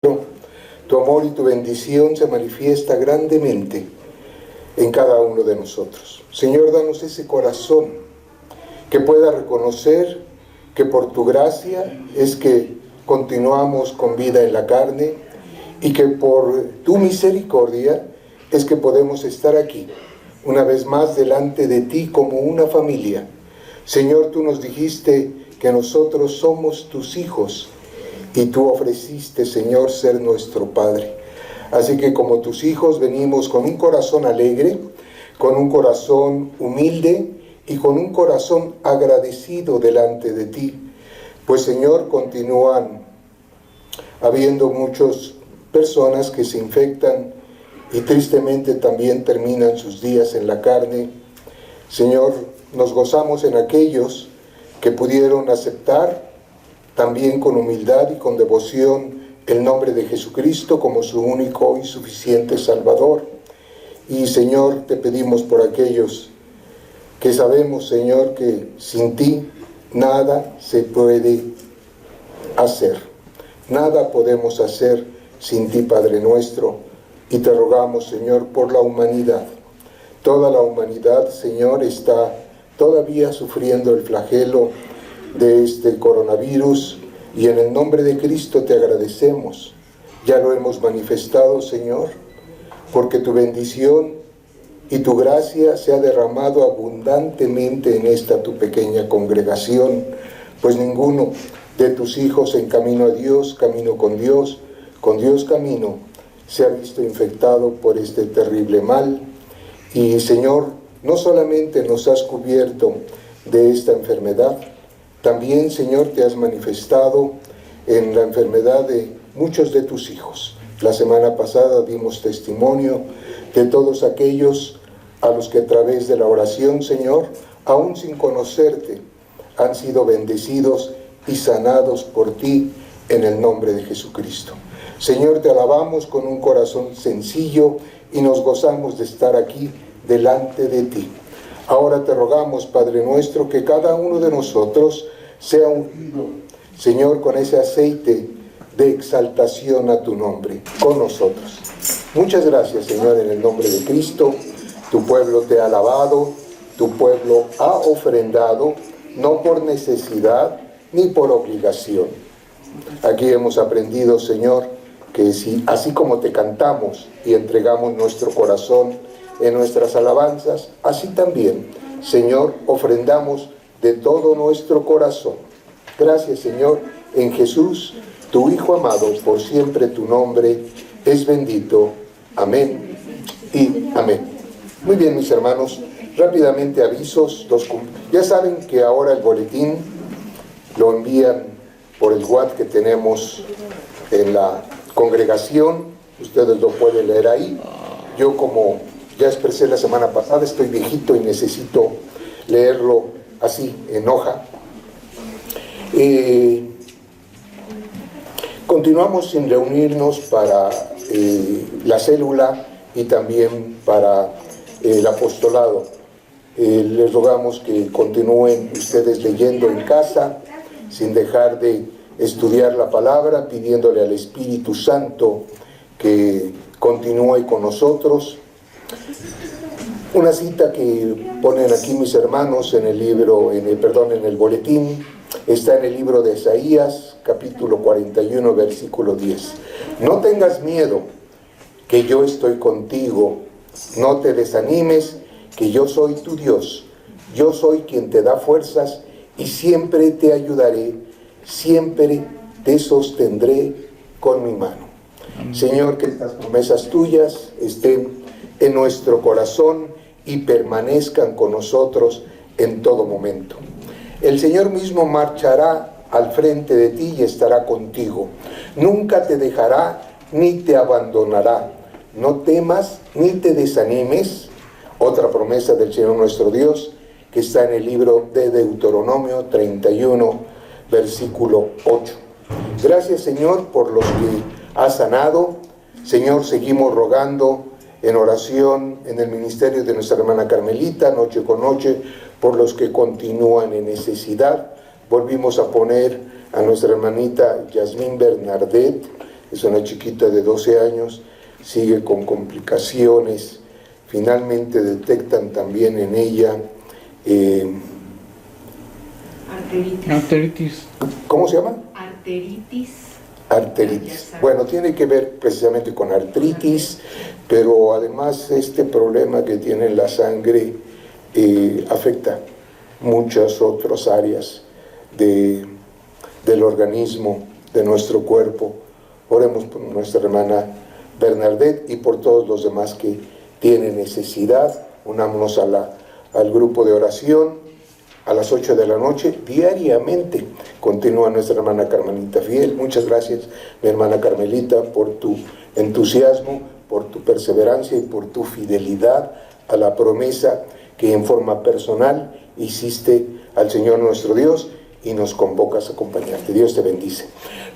Tu amor y tu bendición se manifiesta grandemente en cada uno de nosotros. Señor, danos ese corazón que pueda reconocer que por tu gracia es que continuamos con vida en la carne y que por tu misericordia es que podemos estar aquí, una vez más delante de ti como una familia. Señor, tú nos dijiste que nosotros somos tus hijos y tú ofreciste, Señor, ser nuestro Padre. Así que como tus hijos venimos con un corazón alegre, con un corazón humilde y con un corazón agradecido delante de ti. Pues, Señor, continúan habiendo muchas personas que se infectan y tristemente también terminan sus días en la carne. Señor, nos gozamos en aquellos que pudieron aceptar también con humildad y con devoción el nombre de Jesucristo como su único y suficiente Salvador. Y, Señor, te pedimos por aquellos que sabemos, Señor, que sin ti nada se puede hacer. Nada podemos hacer sin ti, Padre nuestro. Y te rogamos, Señor, por la humanidad. Toda la humanidad, Señor, está todavía sufriendo el flagelo de este coronavirus, y en el nombre de Cristo te agradecemos. Ya lo hemos manifestado, Señor, porque tu bendición y tu gracia se ha derramado abundantemente en esta tu pequeña congregación, pues ninguno de tus hijos en camino a Dios, camino con Dios camino, se ha visto infectado por este terrible mal. Y, Señor, no solamente nos has cubierto de esta enfermedad, también, Señor, te has manifestado en la enfermedad de muchos de tus hijos. La semana pasada dimos testimonio de todos aquellos a los que a través de la oración, Señor, aún sin conocerte, han sido bendecidos y sanados por ti en el nombre de Jesucristo. Señor, te alabamos con un corazón sencillo y nos gozamos de estar aquí delante de ti. Ahora te rogamos, Padre nuestro, que cada uno de nosotros sea ungido, Señor, con ese aceite de exaltación a tu nombre, con nosotros. Muchas gracias, Señor, en el nombre de Cristo. Tu pueblo te ha alabado, tu pueblo ha ofrendado, no por necesidad ni por obligación. Aquí hemos aprendido, Señor, que si, así como te cantamos y entregamos nuestro corazón en nuestras alabanzas, así también, Señor, ofrendamos de todo nuestro corazón. Gracias, Señor, en Jesús, tu Hijo amado, por siempre tu nombre es bendito. Amén y amén. Muy bien, mis hermanos, rápidamente avisos. Ya saben que ahora el boletín lo envían por el WhatsApp que tenemos en la congregación. Ustedes lo pueden leer ahí. Yo, como ya expresé la semana pasada, estoy viejito y necesito leerlo así, en hoja. Continuamos sin reunirnos para la célula y también para el apostolado. Les rogamos que continúen ustedes leyendo en casa, sin dejar de estudiar la palabra, pidiéndole al Espíritu Santo que continúe con nosotros. Una cita que ponen aquí mis hermanos en el libro, en el boletín, está en el libro de Isaías, capítulo 41, versículo 10. No tengas miedo, que yo estoy contigo. No te desanimes, que yo soy tu Dios. Yo soy quien te da fuerzas y siempre te ayudaré, siempre te sostendré con mi mano. Señor, que estas promesas tuyas estén en nuestro corazón y permanezcan con nosotros en todo momento. El Señor mismo marchará al frente de ti y estará contigo. Nunca te dejará ni te abandonará. No temas ni te desanimes. Otra promesa del Señor nuestro Dios, que está en el libro de Deuteronomio 31, versículo 8. Gracias, Señor, por los que has sanado. Señor, seguimos rogando en oración en el ministerio de nuestra hermana Carmelita, noche con noche, por los que continúan en necesidad. Volvimos a poner a nuestra hermanita Yasmín Bernardet, es una chiquita de 12 años, sigue con complicaciones, finalmente detectan también en ella arteritis. ¿Cómo se llama? Arteritis. Bueno, tiene que ver precisamente con artritis, pero además este problema que tiene en la sangre afecta muchas otras áreas del organismo, de nuestro cuerpo. Oremos por nuestra hermana Bernadette y por todos los demás que tienen necesidad. Unámonos al grupo de oración a las 8 de la noche, diariamente. Continúa nuestra hermana Carmelita Fiel. Muchas gracias, mi hermana Carmelita, por tu entusiasmo, por tu perseverancia y por tu fidelidad a la promesa que en forma personal hiciste al Señor nuestro Dios y nos convocas a acompañarte. Dios te bendice.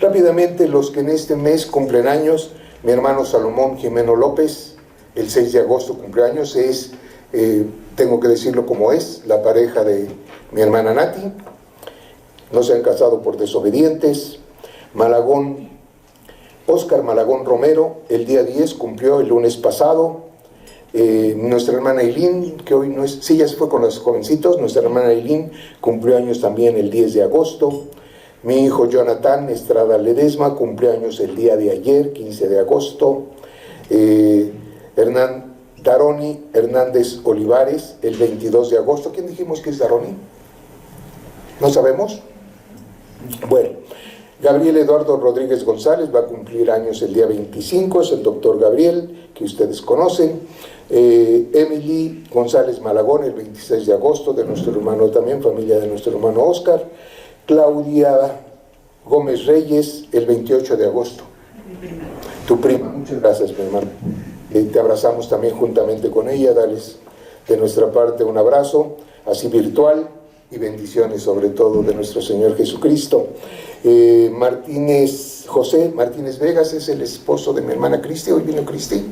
Rápidamente, los que en este mes cumplen años, mi hermano Salomón Jimeno López, el 6 de agosto cumpleaños, es, tengo que decirlo como es, la pareja de mi hermana Nati. No se han casado por desobedientes. Óscar Malagón Romero, el día 10 cumplió el lunes pasado. Nuestra hermana Eileen, que hoy no es, sí, ya se fue con los jovencitos. Nuestra hermana Eileen cumplió años también el 10 de agosto. Mi hijo Jonathan Estrada Ledesma cumplió años el día de ayer, 15 de agosto. Daroni Hernández Olivares, el 22 de agosto. ¿Quién dijimos que es Daroni? ¿No sabemos? Bueno, Gabriel Eduardo Rodríguez González va a cumplir años el día 25, es el doctor Gabriel, que ustedes conocen. Emily González Malagón, el 26 de agosto, de nuestro hermano también, familia de nuestro hermano Óscar. Claudia Gómez Reyes, el 28 de agosto. Tu prima, muchas gracias, mi hermano. Te abrazamos también juntamente con ella, dales de nuestra parte un abrazo, así virtual, y bendiciones sobre todo de nuestro Señor Jesucristo. José Martínez Vegas es el esposo de mi hermana Cristi. Hoy vino Cristi,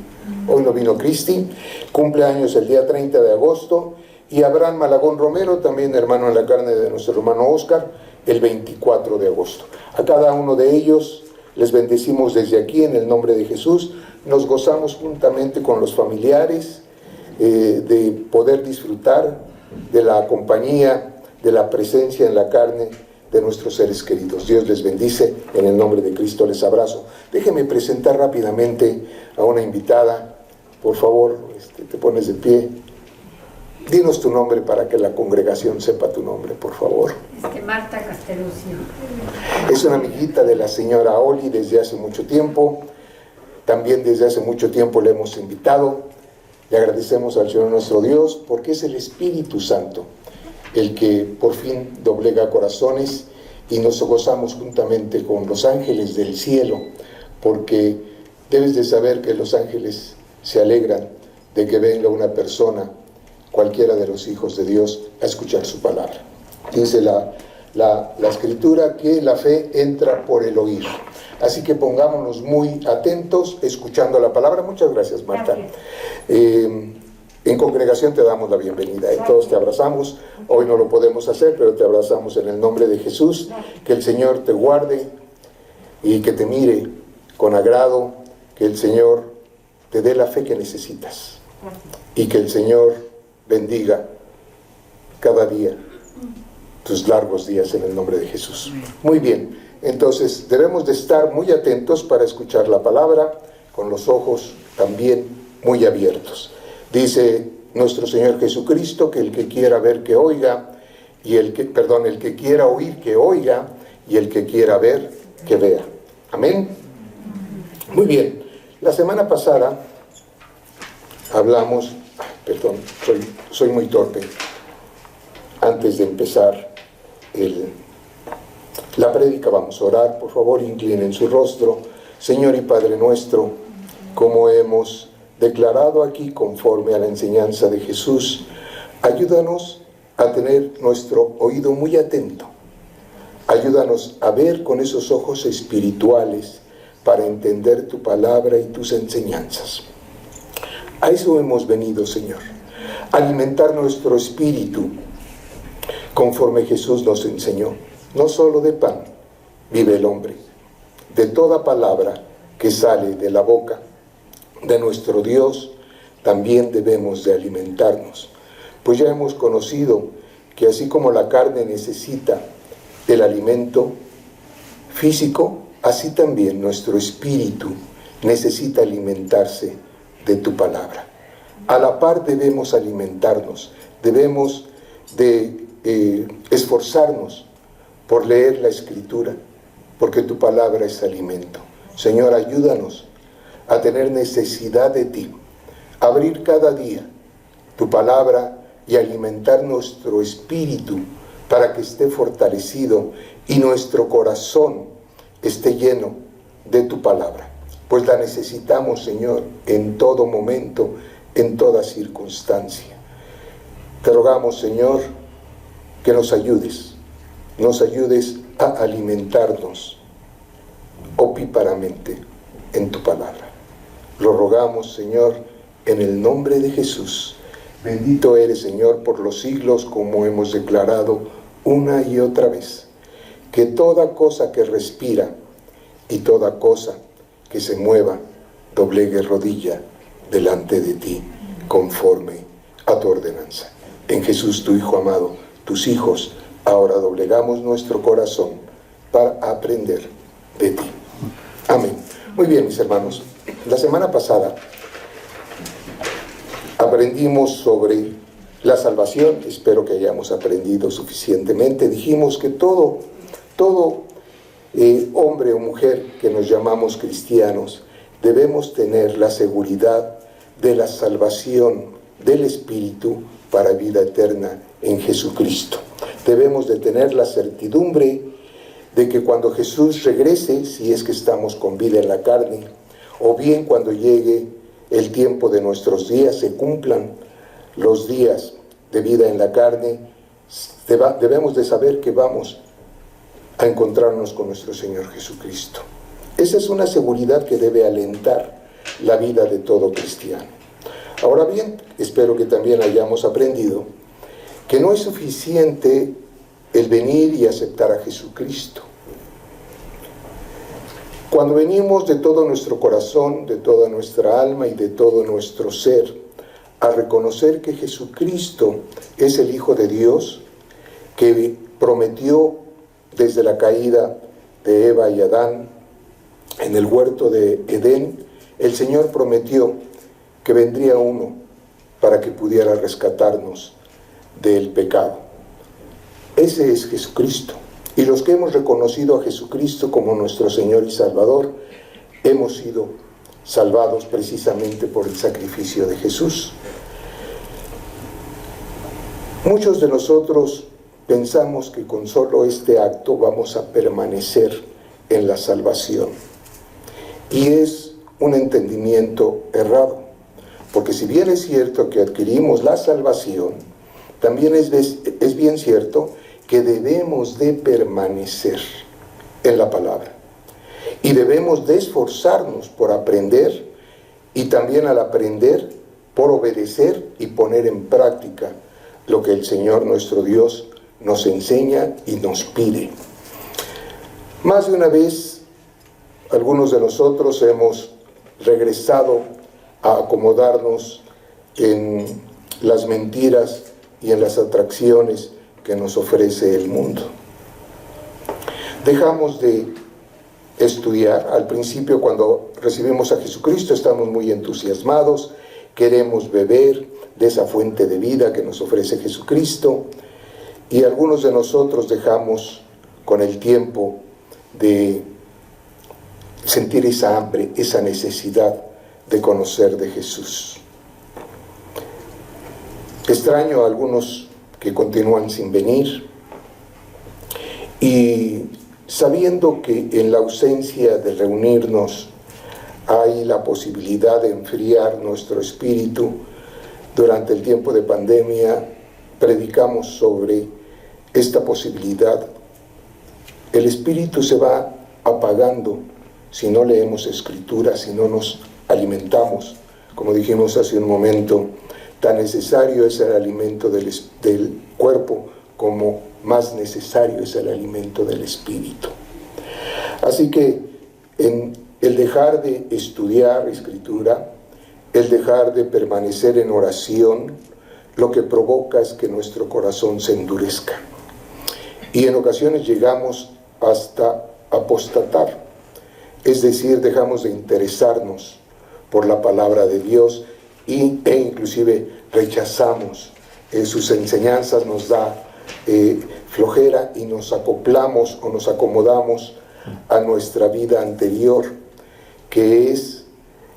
hoy no vino Cristi, cumple años el día 30 de agosto. Y Abraham Malagón Romero, también hermano en la carne de nuestro hermano Óscar, el 24 de agosto. A cada uno de ellos les bendecimos desde aquí en el nombre de Jesús. Nos gozamos juntamente con los familiares de poder disfrutar de la compañía, de la presencia en la carne de nuestros seres queridos. Dios les bendice, en el nombre de Cristo les abrazo. Déjeme presentar rápidamente a una invitada. Por favor, te pones de pie. Dinos tu nombre para que la congregación sepa tu nombre, por favor. Marta Castelluccio. Es una amiguita de la señora Oli desde hace mucho tiempo. También desde hace mucho tiempo le hemos invitado. Le agradecemos al Señor nuestro Dios porque es el Espíritu Santo el que por fin doblega corazones, y nos gozamos juntamente con los ángeles del cielo, porque debes de saber que los ángeles se alegran de que venga una persona, cualquiera de los hijos de Dios, a escuchar su palabra. Dice la Escritura que la fe entra por el oír. Así que pongámonos muy atentos escuchando la palabra. Muchas gracias, Marta. En congregación te damos la bienvenida. Todos te abrazamos. Hoy no lo podemos hacer, pero te abrazamos en el nombre de Jesús. Que el Señor te guarde y que te mire con agrado. Que el Señor te dé la fe que necesitas. Y que el Señor bendiga cada día tus largos días en el nombre de Jesús. Muy bien, entonces debemos de estar muy atentos para escuchar la palabra, con los ojos también muy abiertos. Dice nuestro Señor Jesucristo que el que quiera ver que oiga, y el que quiera oír que oiga, y el que quiera ver que vea. Amén. Muy bien, la semana pasada hablamos, soy muy torpe. Antes de empezar la prédica vamos a orar. Por favor, inclinen su rostro. Señor y Padre nuestro, como hemos declarado aquí conforme a la enseñanza de Jesús, ayúdanos a tener nuestro oído muy atento. Ayúdanos a ver con esos ojos espirituales para entender tu palabra y tus enseñanzas. A eso hemos venido, Señor, alimentar nuestro espíritu conforme Jesús nos enseñó. No solo de pan vive el hombre, de toda palabra que sale de la boca de nuestro Dios, también debemos de alimentarnos. Pues ya hemos conocido que así como la carne necesita del alimento físico, así también nuestro espíritu necesita alimentarse de tu palabra. A la par debemos alimentarnos, debemos de esforzarnos por leer la Escritura, porque tu palabra es alimento. Señor, ayúdanos a tener necesidad de ti, abrir cada día tu palabra y alimentar nuestro espíritu para que esté fortalecido y nuestro corazón esté lleno de tu palabra. Pues la necesitamos, Señor, en todo momento, en toda circunstancia. Te rogamos, Señor, que nos ayudes a alimentarnos opíparamente en tu palabra. Lo rogamos, Señor, en el nombre de Jesús. Bendito eres, Señor, por los siglos, como hemos declarado una y otra vez, que toda cosa que respira y toda cosa que se mueva doblegue rodilla delante de ti, conforme a tu ordenanza. En Jesús, tu Hijo amado, tus hijos, ahora doblegamos nuestro corazón para aprender de ti. Amén. Muy bien, mis hermanos. La semana pasada aprendimos sobre la salvación. Espero que hayamos aprendido suficientemente. Dijimos que todo hombre o mujer que nos llamamos cristianos debemos tener la seguridad de la salvación del Espíritu para vida eterna en Jesucristo. Debemos de tener la certidumbre de que cuando Jesús regrese, si es que estamos con vida en la carne, o bien cuando llegue el tiempo de nuestros días, se cumplan los días de vida en la carne, debemos de saber que vamos a encontrarnos con nuestro Señor Jesucristo. Esa es una seguridad que debe alentar la vida de todo cristiano. Ahora bien, espero que también hayamos aprendido que no es suficiente el venir y aceptar a Jesucristo. Cuando venimos de todo nuestro corazón, de toda nuestra alma y de todo nuestro ser a reconocer que Jesucristo es el Hijo de Dios, que prometió desde la caída de Eva y Adán en el huerto de Edén, el Señor prometió que vendría uno para que pudiera rescatarnos del pecado. Ese es Jesucristo. Y los que hemos reconocido a Jesucristo como nuestro Señor y Salvador, hemos sido salvados precisamente por el sacrificio de Jesús. Muchos de nosotros pensamos que con solo este acto vamos a permanecer en la salvación. Y es un entendimiento errado, porque si bien es cierto que adquirimos la salvación, también es bien cierto que debemos de permanecer en la palabra. Y debemos de esforzarnos por aprender, y también al aprender, por obedecer y poner en práctica lo que el Señor nuestro Dios nos enseña y nos pide. Más de una vez, algunos de nosotros hemos regresado a acomodarnos en las mentiras y en las atracciones que nos ofrece el mundo. Dejamos de estudiar. Al principio, cuando recibimos a Jesucristo, estamos muy entusiasmados, queremos beber de esa fuente de vida que nos ofrece Jesucristo, y algunos de nosotros dejamos con el tiempo de sentir esa hambre, esa necesidad de conocer de Jesús. Extraño a algunos que continúan sin venir, y sabiendo que en la ausencia de reunirnos hay la posibilidad de enfriar nuestro espíritu, durante el tiempo de pandemia predicamos sobre esta posibilidad. El espíritu se va apagando si no leemos Escritura, si no nos alimentamos. Como dijimos hace un momento, tan necesario es el alimento del cuerpo como más necesario es el alimento del espíritu. Así que en el dejar de estudiar escritura, el dejar de permanecer en oración, lo que provoca es que nuestro corazón se endurezca. Y en ocasiones llegamos hasta apostatar, es decir, dejamos de interesarnos por la palabra de Dios e inclusive rechazamos sus enseñanzas, nos da flojera y nos acoplamos o nos acomodamos a nuestra vida anterior, que es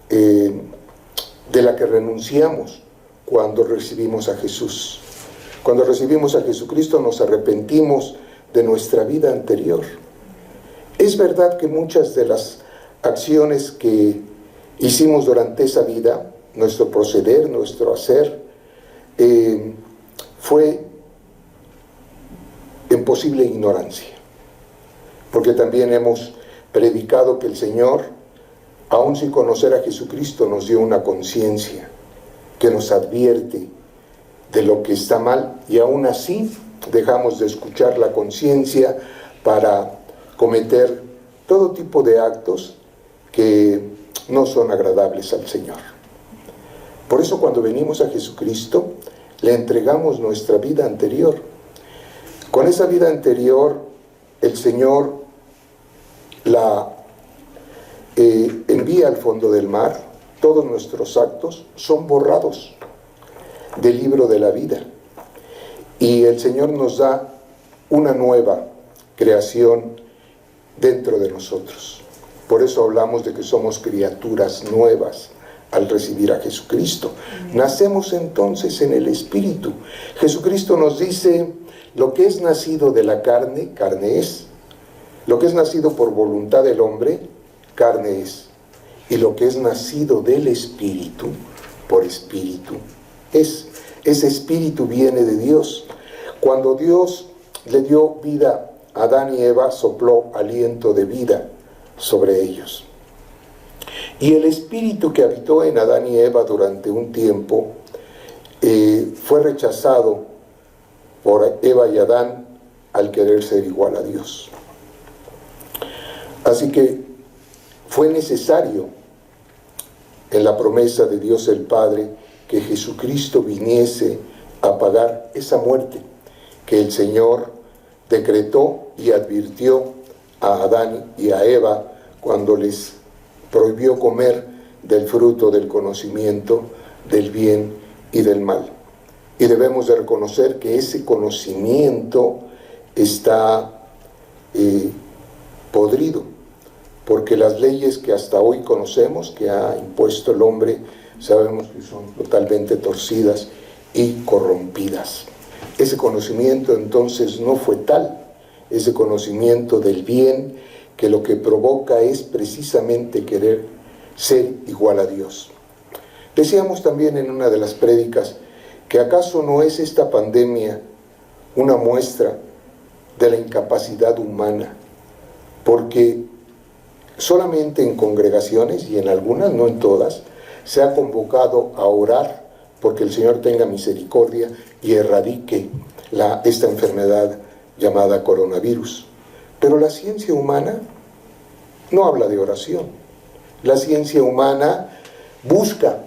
de la que renunciamos cuando recibimos a Jesús. Cuando recibimos a Jesucristo nos arrepentimos de nuestra vida anterior. Es verdad que muchas de las acciones que hicimos durante esa vida, nuestro proceder, nuestro hacer, fue en posible ignorancia. Porque también hemos predicado que el Señor, aun sin conocer a Jesucristo, nos dio una conciencia que nos advierte de lo que está mal, y aún así dejamos de escuchar la conciencia para cometer todo tipo de actos que no son agradables al Señor. Por eso cuando venimos a Jesucristo, le entregamos nuestra vida anterior. Con esa vida anterior, el Señor la envía al fondo del mar. Todos nuestros actos son borrados del libro de la vida. Y el Señor nos da una nueva creación dentro de nosotros. Por eso hablamos de que somos criaturas nuevas al recibir a Jesucristo. Nacemos entonces en el Espíritu. Jesucristo nos dice, lo que es nacido de la carne, carne es. Lo que es nacido por voluntad del hombre, carne es. Y lo que es nacido del Espíritu, por Espíritu es. Ese Espíritu viene de Dios. Cuando Dios le dio vida a Adán y Eva, sopló aliento de vida sobre ellos. Y el Espíritu que habitó en Adán y Eva durante un tiempo fue rechazado por Eva y Adán al querer ser igual a Dios. Así que fue necesario en la promesa de Dios el Padre que Jesucristo viniese a pagar esa muerte que el Señor decretó y advirtió a Adán y a Eva cuando les prohibió comer del fruto del conocimiento del bien y del mal. Y debemos de reconocer que ese conocimiento está podrido, porque las leyes que hasta hoy conocemos, que ha impuesto el hombre, sabemos que son totalmente torcidas y corrompidas. Ese conocimiento entonces no fue tal, ese conocimiento del bien, que lo que provoca es precisamente querer ser igual a Dios. Decíamos también en una de las prédicas que acaso no es esta pandemia una muestra de la incapacidad humana, porque solamente en congregaciones, y en algunas, no en todas, se ha convocado a orar porque el Señor tenga misericordia y erradique esta enfermedad llamada coronavirus. Pero la ciencia humana no habla de oración. La ciencia humana busca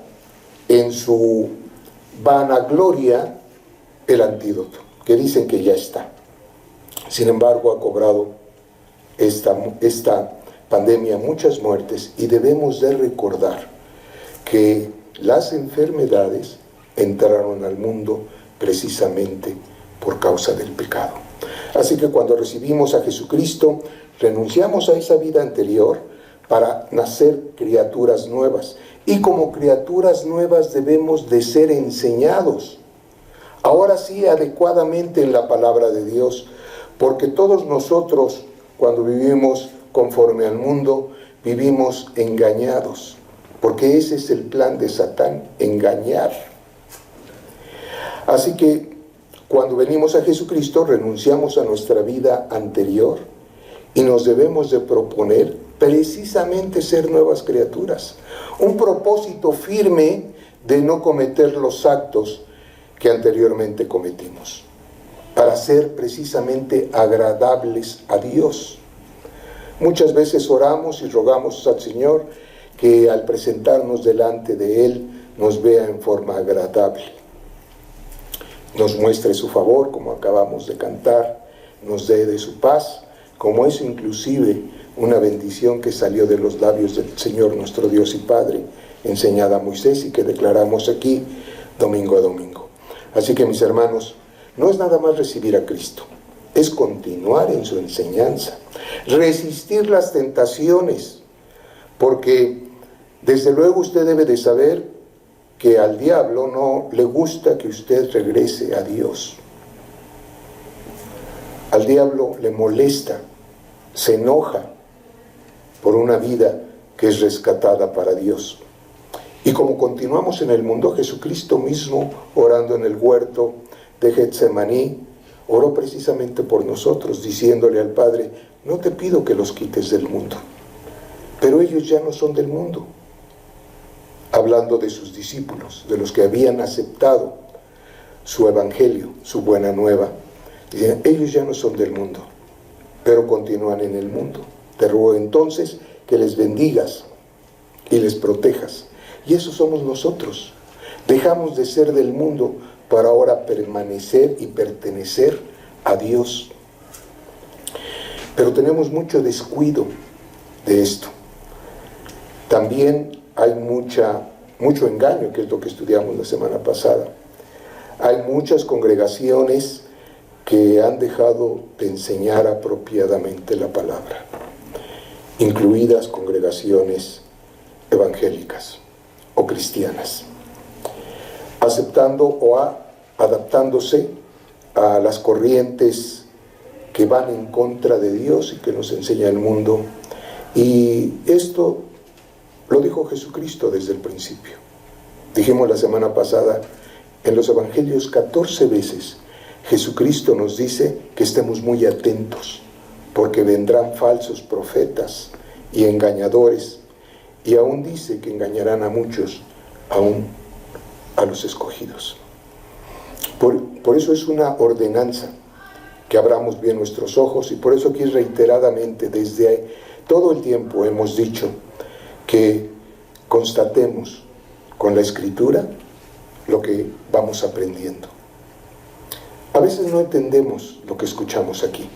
en su vanagloria el antídoto, que dicen que ya está. Sin embargo, ha cobrado esta pandemia muchas muertes, y debemos de recordar que las enfermedades entraron al mundo precisamente por causa del pecado. Así que cuando recibimos a Jesucristo, renunciamos a esa vida anterior para nacer criaturas nuevas. Y como criaturas nuevas debemos de ser enseñados, ahora sí adecuadamente en la palabra de Dios, porque todos nosotros, cuando vivimos conforme al mundo, vivimos engañados, porque ese es el plan de Satán, engañar. Así que cuando venimos a Jesucristo, renunciamos a nuestra vida anterior y nos debemos de proponer precisamente ser nuevas criaturas. Un propósito firme de no cometer los actos que anteriormente cometimos, para ser precisamente agradables a Dios. Muchas veces oramos y rogamos al Señor que al presentarnos delante de Él nos vea en forma agradable, nos muestre su favor, como acabamos de cantar, nos dé de su paz, como es inclusive una bendición que salió de los labios del Señor nuestro Dios y Padre, enseñada a Moisés y que declaramos aquí domingo a domingo. Así que, mis hermanos, no es nada más recibir a Cristo, es continuar en su enseñanza, resistir las tentaciones, porque desde luego usted debe de saber que al diablo no le gusta que usted regrese a Dios. Al diablo le molesta, se enoja por una vida que es rescatada para Dios. Y como continuamos en el mundo, Jesucristo mismo, orando en el huerto de Getsemaní, oró precisamente por nosotros, diciéndole al Padre: no te pido que los quites del mundo, pero ellos ya no son del mundo. Hablando de sus discípulos, de los que habían aceptado su evangelio, su buena nueva, dicen: ellos ya no son del mundo, pero continúan en el mundo. Te ruego entonces que les bendigas y les protejas. Y eso somos nosotros. Dejamos de ser del mundo para ahora permanecer y pertenecer a Dios. Pero tenemos mucho descuido de esto. También hay mucho engaño, que es lo que estudiamos la semana pasada. Hay muchas congregaciones que han dejado de enseñar apropiadamente la palabra, incluidas congregaciones evangélicas o cristianas, aceptando o adaptándose a las corrientes que van en contra de Dios y que nos enseña el mundo. Y esto lo dijo Jesucristo desde el principio. Dijimos la semana pasada, en los evangelios 14 veces Jesucristo nos dice que estemos muy atentos, porque vendrán falsos profetas y engañadores, y aún dice que engañarán a muchos, aún a los escogidos. Por eso es una ordenanza que abramos bien nuestros ojos, y por eso aquí reiteradamente desde todo el tiempo hemos dicho que constatemos con la Escritura lo que vamos aprendiendo. A veces no entendemos lo que escuchamos aquí,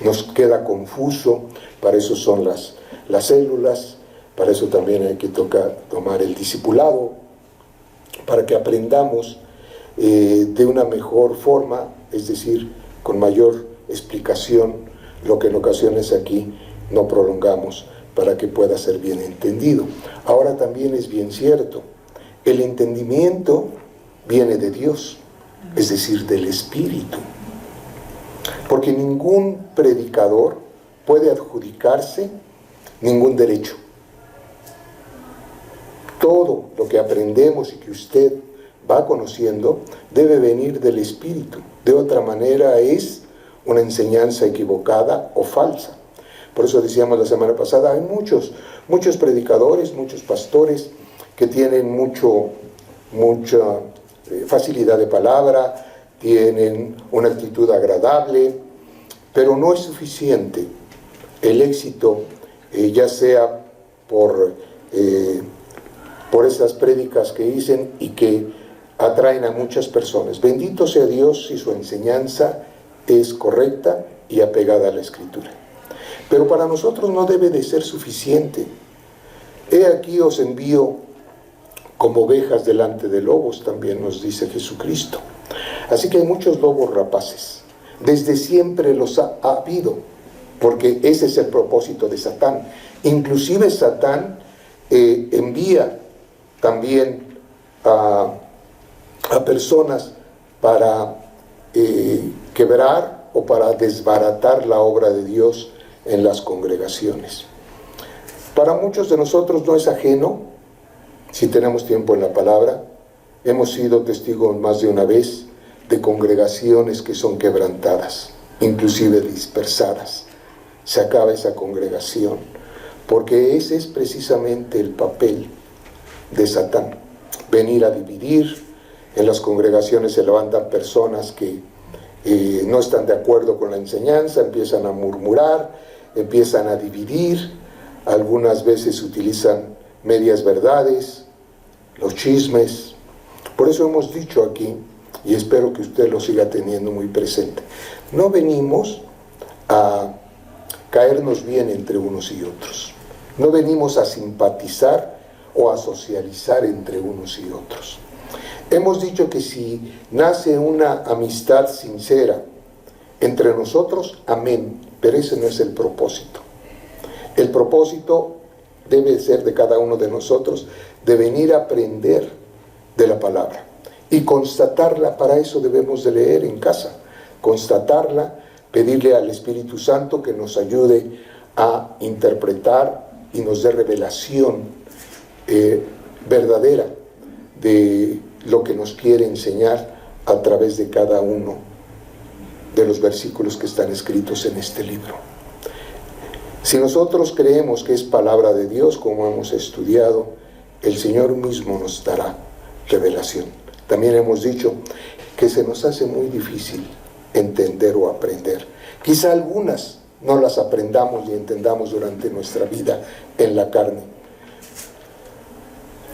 nos queda confuso. Para eso son las células, para eso también hay que tomar el discipulado, para que aprendamos de una mejor forma, es decir, con mayor explicación, lo que en ocasiones aquí no prolongamos, para que pueda ser bien entendido. Ahora también es bien cierto, el entendimiento viene de Dios, es decir, del Espíritu, porque ningún predicador puede adjudicarse ningún derecho. Todo lo que aprendemos y que usted va conociendo debe venir del Espíritu. De otra manera es una enseñanza equivocada o falsa. Por eso decíamos la semana pasada, hay muchos predicadores, muchos pastores que tienen mucha facilidad de palabra, tienen una actitud agradable, pero no es suficiente el éxito, ya sea por esas prédicas que dicen y que atraen a muchas personas. Bendito sea Dios si su enseñanza es correcta y apegada a la Escritura. Pero para nosotros no debe de ser suficiente. He aquí os envío como ovejas delante de lobos, también nos dice Jesucristo. Así que hay muchos lobos rapaces. Desde siempre los ha habido, porque ese es el propósito de Satán. Inclusive Satán envía también a personas para quebrar o para desbaratar la obra de Dios en las congregaciones. Para muchos de nosotros no es ajeno, si tenemos tiempo en la palabra, hemos sido testigos más de una vez de congregaciones que son quebrantadas, inclusive dispersadas. Se acaba esa congregación, porque ese es precisamente el papel de Satán, venir a dividir. En las congregaciones se levantan personas que no están de acuerdo con la enseñanza, empiezan a murmurar, empiezan a dividir, algunas veces utilizan medias verdades, los chismes. Por eso hemos dicho aquí, y espero que usted lo siga teniendo muy presente, no venimos a caernos bien entre unos y otros, no venimos a simpatizar o a socializar entre unos y otros. Hemos dicho que si nace una amistad sincera entre nosotros, amén, pero ese no es el propósito. El propósito debe ser de cada uno de nosotros, de venir a aprender de la palabra y constatarla. Para eso debemos de leer en casa, constatarla, pedirle al Espíritu Santo que nos ayude a interpretar y nos dé revelación verdadera de lo que nos quiere enseñar a través de cada uno de los versículos que están escritos en este libro. Si nosotros creemos que es palabra de Dios, como hemos estudiado, el Señor mismo nos dará revelación. También hemos dicho que se nos hace muy difícil entender o aprender. Quizá algunas no las aprendamos y entendamos durante nuestra vida en la carne.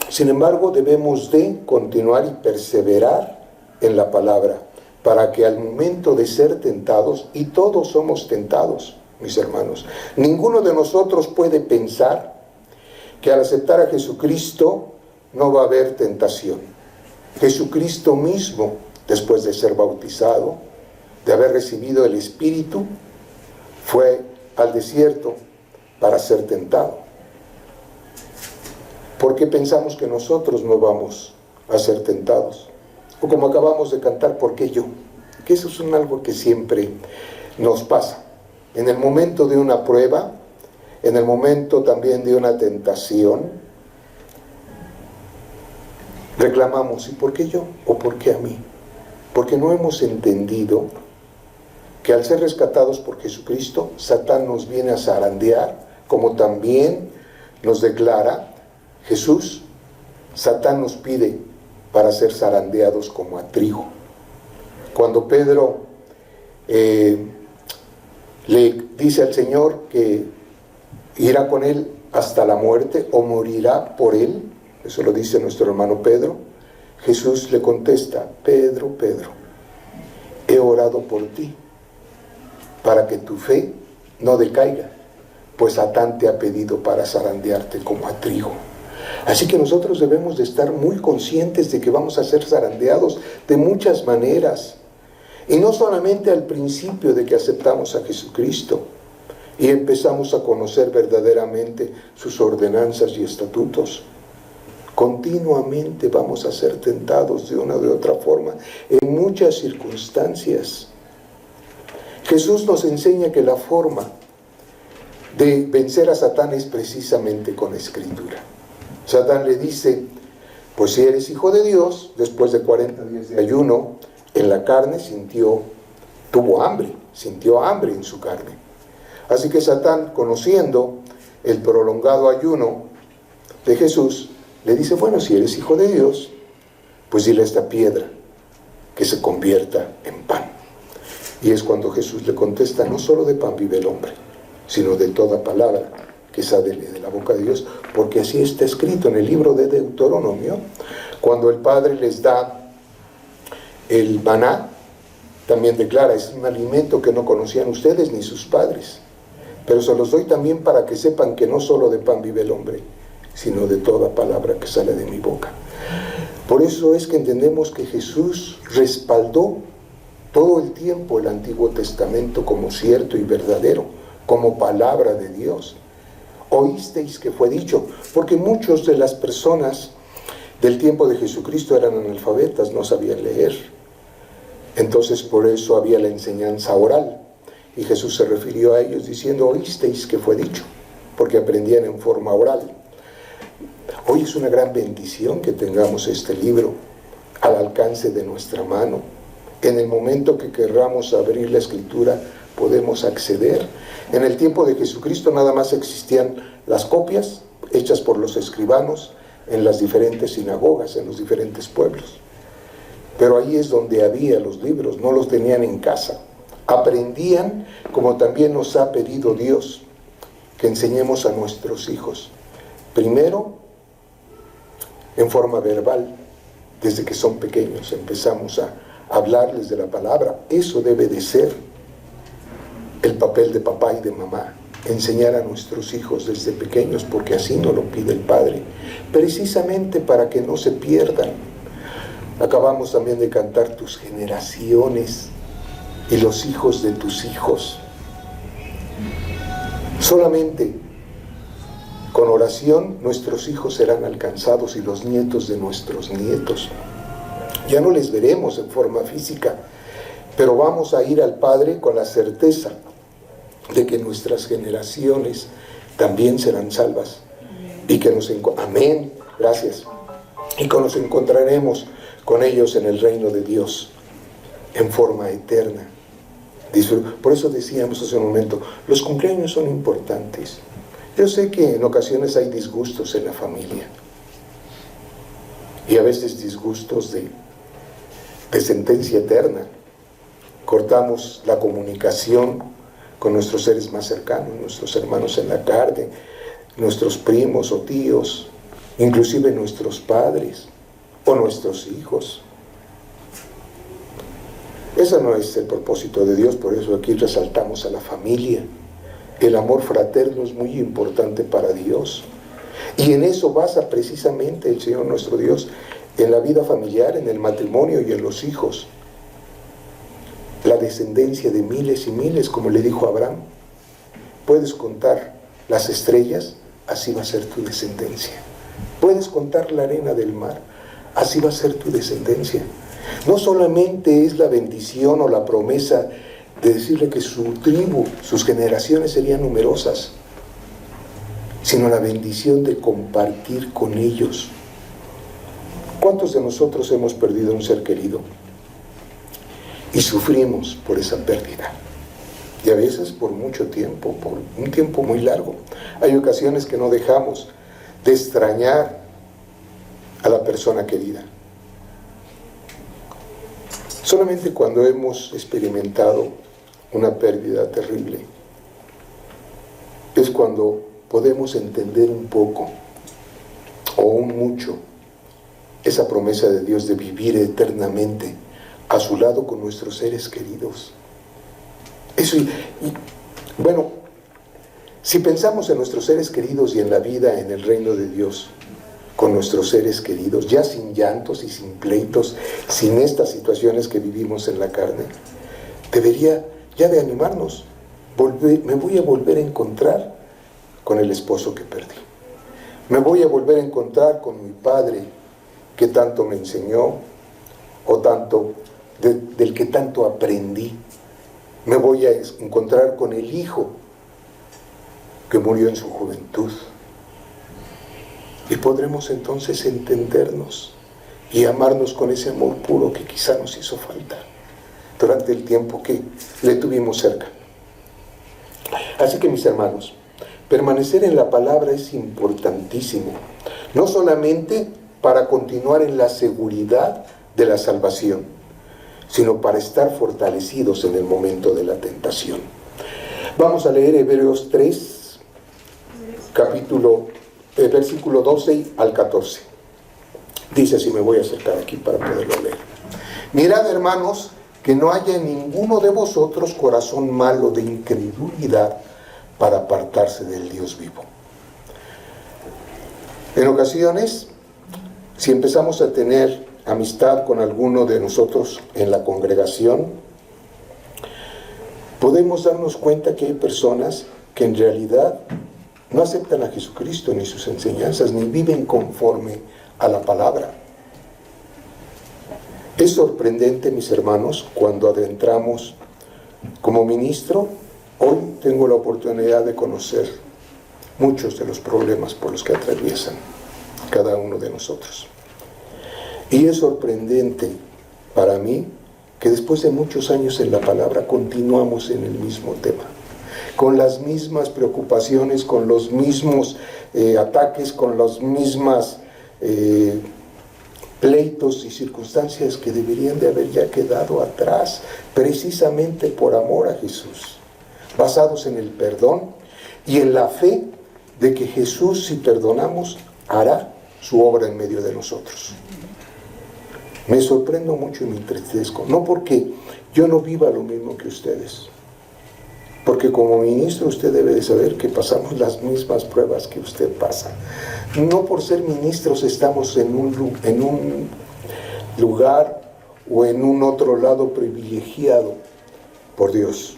Sin embargo, debemos de continuar y perseverar en la palabra para que al momento de ser tentados, y todos somos tentados, mis hermanos, ninguno de nosotros puede pensar que al aceptar a Jesucristo no va a haber tentación. Jesucristo mismo, después de ser bautizado, de haber recibido el Espíritu, fue al desierto para ser tentado. ¿Por qué pensamos que nosotros no vamos a ser tentados? O como acabamos de cantar, ¿por qué yo? Que eso es algo que siempre nos pasa. En el momento de una prueba, en el momento también de una tentación, reclamamos, ¿y por qué yo? ¿O por qué a mí? Porque no hemos entendido que al ser rescatados por Jesucristo, Satán nos viene a zarandear, como también nos declara Jesús. Satán nos pide para ser zarandeados como a trigo. Cuando Pedro le dice al Señor que irá con él hasta la muerte o morirá por él, eso lo dice nuestro hermano Pedro, Jesús le contesta, Pedro, Pedro, he orado por ti, para que tu fe no decaiga, pues Satán te ha pedido para zarandearte como a trigo. Así que nosotros debemos de estar muy conscientes de que vamos a ser zarandeados de muchas maneras. Y no solamente al principio de que aceptamos a Jesucristo y empezamos a conocer verdaderamente sus ordenanzas y estatutos. Continuamente vamos a ser tentados de una u otra forma, en muchas circunstancias. Jesús nos enseña que la forma de vencer a Satán es precisamente con la Escritura. Satán le dice, pues si eres hijo de Dios, después de 40 días de ayuno, en la carne tuvo hambre, sintió hambre en su carne. Así que Satán, conociendo el prolongado ayuno de Jesús, le dice, bueno, si eres hijo de Dios, pues dile a esta piedra que se convierta en pan. Y es cuando Jesús le contesta, no solo de pan vive el hombre, sino de toda palabra que sale de la boca de Dios, porque así está escrito en el libro de Deuteronomio, cuando el Padre les da el maná, también declara, es un alimento que no conocían ustedes ni sus padres, pero se los doy también para que sepan que no solo de pan vive el hombre, sino de toda palabra que sale de mi boca. Por eso es que entendemos que Jesús respaldó todo el tiempo el Antiguo Testamento como cierto y verdadero, como palabra de Dios. Oísteis que fue dicho, porque muchas de las personas del tiempo de Jesucristo eran analfabetas, no sabían leer. Entonces por eso había la enseñanza oral. Y Jesús se refirió a ellos diciendo, oísteis que fue dicho, porque aprendían en forma oral. Hoy es una gran bendición que tengamos este libro al alcance de nuestra mano. En el momento que querramos abrir la Escritura, podemos acceder. En el tiempo de Jesucristo nada más existían las copias hechas por los escribanos en las diferentes sinagogas, en los diferentes pueblos. Pero ahí es donde había los libros, no los tenían en casa. Aprendían como también nos ha pedido Dios, que enseñemos a nuestros hijos. Primero, en forma verbal, desde que son pequeños, empezamos a hablarles de la palabra. Eso debe de ser el papel de papá y de mamá, enseñar a nuestros hijos desde pequeños, porque así nos lo pide el Padre, precisamente para que no se pierdan. Acabamos también de cantar tus generaciones y los hijos de tus hijos. Solamente con oración nuestros hijos serán alcanzados y los nietos de nuestros nietos. Ya no les veremos en forma física, pero vamos a ir al Padre con la certeza de que nuestras generaciones también serán salvas y que amén, gracias, y que nos encontraremos con ellos en el reino de Dios en forma eterna. Por eso decíamos hace un momento, los cumpleaños son importantes. Yo sé que en ocasiones hay disgustos en la familia y a veces disgustos de sentencia eterna. Cortamos la comunicación con nuestros seres más cercanos, nuestros hermanos en la carne, nuestros primos o tíos, inclusive nuestros padres o nuestros hijos. Ese no es el propósito de Dios, por eso aquí resaltamos a la familia. El amor fraterno es muy importante para Dios. Y en eso basa precisamente el Señor nuestro Dios, en la vida familiar, en el matrimonio y en los hijos. La descendencia de miles y miles, como le dijo a Abraham. Puedes contar las estrellas, así va a ser tu descendencia. Puedes contar la arena del mar, así va a ser tu descendencia. No solamente es la bendición o la promesa de decirle que su tribu, sus generaciones serían numerosas, sino la bendición de compartir con ellos. ¿Cuántos de nosotros hemos perdido un ser querido? Y sufrimos por esa pérdida. Y a veces por mucho tiempo, por un tiempo muy largo. Hay ocasiones que no dejamos de extrañar a la persona querida. Solamente cuando hemos experimentado una pérdida terrible es cuando podemos entender un poco o un mucho esa promesa de Dios de vivir eternamente a su lado con nuestros seres queridos. Eso, bueno, si pensamos en nuestros seres queridos y en la vida en el reino de Dios, con nuestros seres queridos, ya sin llantos y sin pleitos, sin estas situaciones que vivimos en la carne, debería ya de animarnos. Me voy a volver a encontrar con el esposo que perdí. Me voy a volver a encontrar con mi padre que tanto me enseñó, o tanto del que tanto aprendí. Me voy a encontrar con el hijo que murió en su juventud. Y podremos entonces entendernos y amarnos con ese amor puro que quizá nos hizo falta durante el tiempo que le tuvimos cerca. Así que, mis hermanos, permanecer en la palabra es importantísimo, no solamente para continuar en la seguridad de la salvación, sino para estar fortalecidos en el momento de la tentación. Vamos a leer Hebreos 3, versículo 12 al 14. Dice así, me voy a acercar aquí para poderlo leer. Mirad, hermanos, que no haya en ninguno de vosotros corazón malo de incredulidad para apartarse del Dios vivo. En ocasiones, si empezamos a tener amistad con alguno de nosotros en la congregación, podemos darnos cuenta que hay personas que en realidad no aceptan a Jesucristo ni sus enseñanzas, ni viven conforme a la palabra. Es sorprendente, mis hermanos, cuando adentramos como ministro. Hoy tengo la oportunidad de conocer muchos de los problemas por los que atraviesan cada uno de nosotros. Y es sorprendente para mí que después de muchos años en la palabra continuamos en el mismo tema, con las mismas preocupaciones, con los mismos ataques, con las mismas pleitos y circunstancias que deberían de haber ya quedado atrás, precisamente por amor a Jesús, basados en el perdón, y en la fe de que Jesús, si perdonamos, hará su obra en medio de nosotros. Me sorprendo mucho y me entristezco, no porque yo no viva lo mismo que ustedes, porque como ministro usted debe de saber que pasamos las mismas pruebas que usted pasa. No por ser ministros estamos en un lugar o en un otro lado privilegiado por Dios.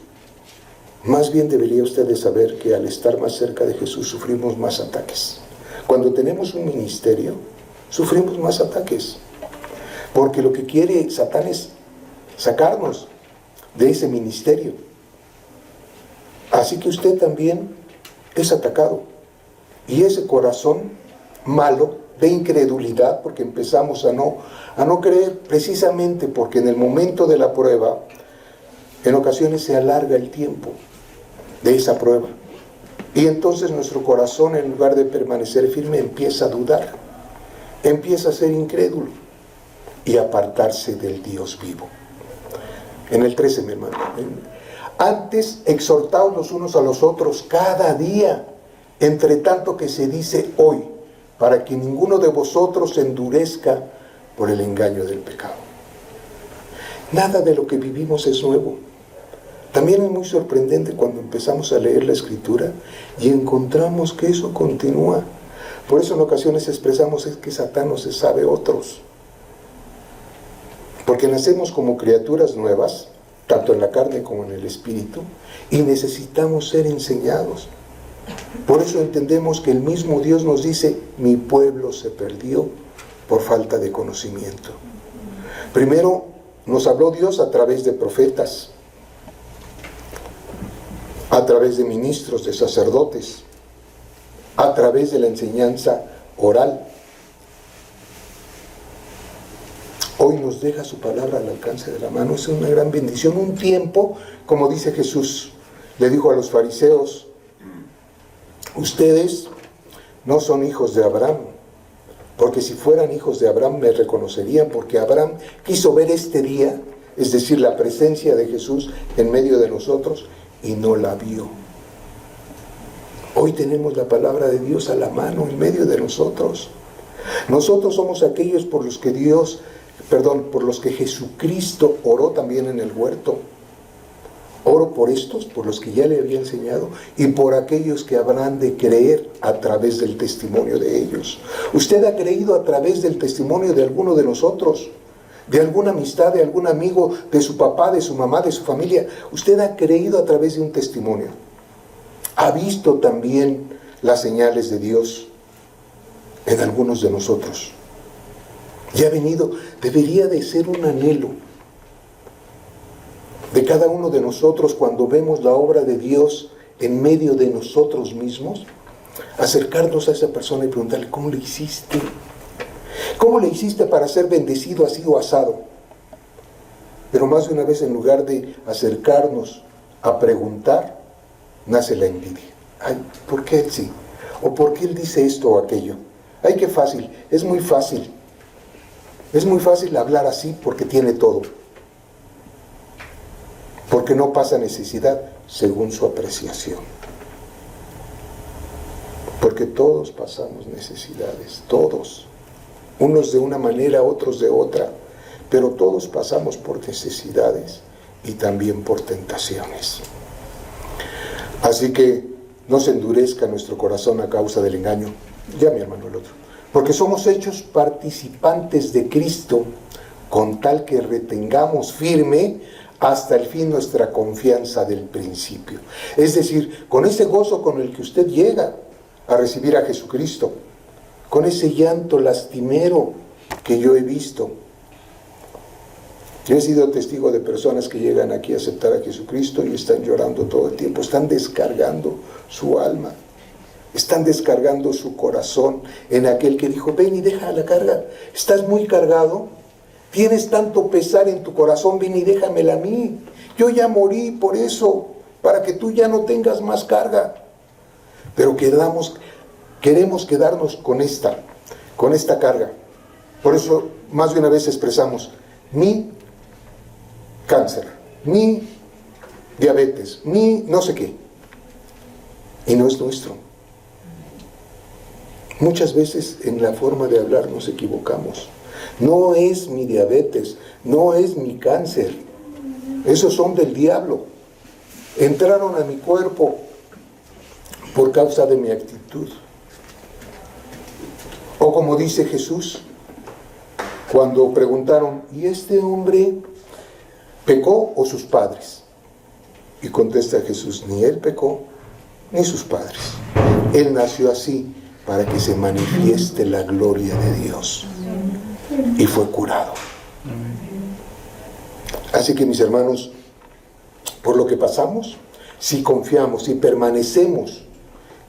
Más bien debería usted de saber que al estar más cerca de Jesús sufrimos más ataques. Cuando tenemos un ministerio, sufrimos más ataques. Porque lo que quiere Satán es sacarnos de ese ministerio. Así que usted también es atacado. Y ese corazón malo de incredulidad, porque empezamos a no creer precisamente porque en el momento de la prueba, en ocasiones se alarga el tiempo de esa prueba. Y entonces nuestro corazón, en lugar de permanecer firme, empieza a dudar, empieza a ser incrédulo y apartarse del Dios vivo. En el 13, mi hermano. Antes, exhortaos los unos a los otros cada día, entre tanto que se dice hoy, para que ninguno de vosotros se endurezca por el engaño del pecado. Nada de lo que vivimos es nuevo. También es muy sorprendente cuando empezamos a leer la Escritura y encontramos que eso continúa. Por eso en ocasiones expresamos es que Satán no se sabe otros. Porque nacemos como criaturas nuevas, tanto en la carne como en el espíritu, y necesitamos ser enseñados. Por eso entendemos que el mismo Dios nos dice, mi pueblo se perdió por falta de conocimiento. Primero nos habló Dios a través de profetas, a través de ministros, de sacerdotes, a través de la enseñanza oral. Hoy nos deja su palabra al alcance de la mano. Es una gran bendición. Un tiempo, como dice Jesús, le dijo a los fariseos, ustedes no son hijos de Abraham, porque si fueran hijos de Abraham me reconocerían, porque Abraham quiso ver este día, es decir, la presencia de Jesús en medio de nosotros, y no la vio. Hoy tenemos la palabra de Dios a la mano en medio de nosotros. Nosotros somos aquellos por los que Jesucristo oró también en el huerto. Oro por estos, por los que ya le había enseñado, y por aquellos que habrán de creer a través del testimonio de ellos. Usted ha creído a través del testimonio de alguno de nosotros, de alguna amistad, de algún amigo, de su papá, de su mamá, de su familia. Usted ha creído a través de un testimonio. Ha visto también las señales de Dios en algunos de nosotros. Ya ha venido, debería de ser un anhelo de cada uno de nosotros cuando vemos la obra de Dios en medio de nosotros mismos, acercarnos a esa persona y preguntarle, ¿cómo le hiciste? ¿Cómo le hiciste para ser bendecido así o asado? Pero más de una vez, en lugar de acercarnos a preguntar, nace la envidia. Ay, ¿por qué él sí? ¿O por qué él dice esto o aquello? Ay, qué fácil, es muy fácil. Es muy fácil hablar así porque tiene todo. Porque no pasa necesidad según su apreciación. Porque todos pasamos necesidades, todos. Unos de una manera, otros de otra, pero todos pasamos por necesidades y también por tentaciones. Así que no se endurezca nuestro corazón a causa del engaño. Ya, mi hermano, el otro. Porque somos hechos participantes de Cristo, con tal que retengamos firme hasta el fin nuestra confianza del principio. Es decir, con ese gozo con el que usted llega a recibir a Jesucristo, con ese llanto lastimero que yo he visto. Yo he sido testigo de personas que llegan aquí a aceptar a Jesucristo y están llorando todo el tiempo, están descargando su alma, están descargando su corazón en aquel que dijo, ven y deja la carga, estás muy cargado, tienes tanto pesar en tu corazón, ven y déjamela a mí, yo ya morí por eso, para que tú ya no tengas más carga. Pero queremos quedarnos con esta carga. Por eso más de una vez expresamos, mi cáncer, mi diabetes, mi no sé qué. y no es nuestro. Muchas veces en la forma de hablar nos equivocamos. No es mi diabetes, no es mi cáncer. Esos son del diablo. Entraron a mi cuerpo por causa de mi actitud. O como dice Jesús, cuando preguntaron, ¿y este hombre pecó o sus padres? Y contesta Jesús, ni él pecó, ni sus padres. Él nació así para que se manifieste la gloria de Dios. Y fue curado. Así que mis hermanos, por lo que pasamos, si confiamos, si permanecemos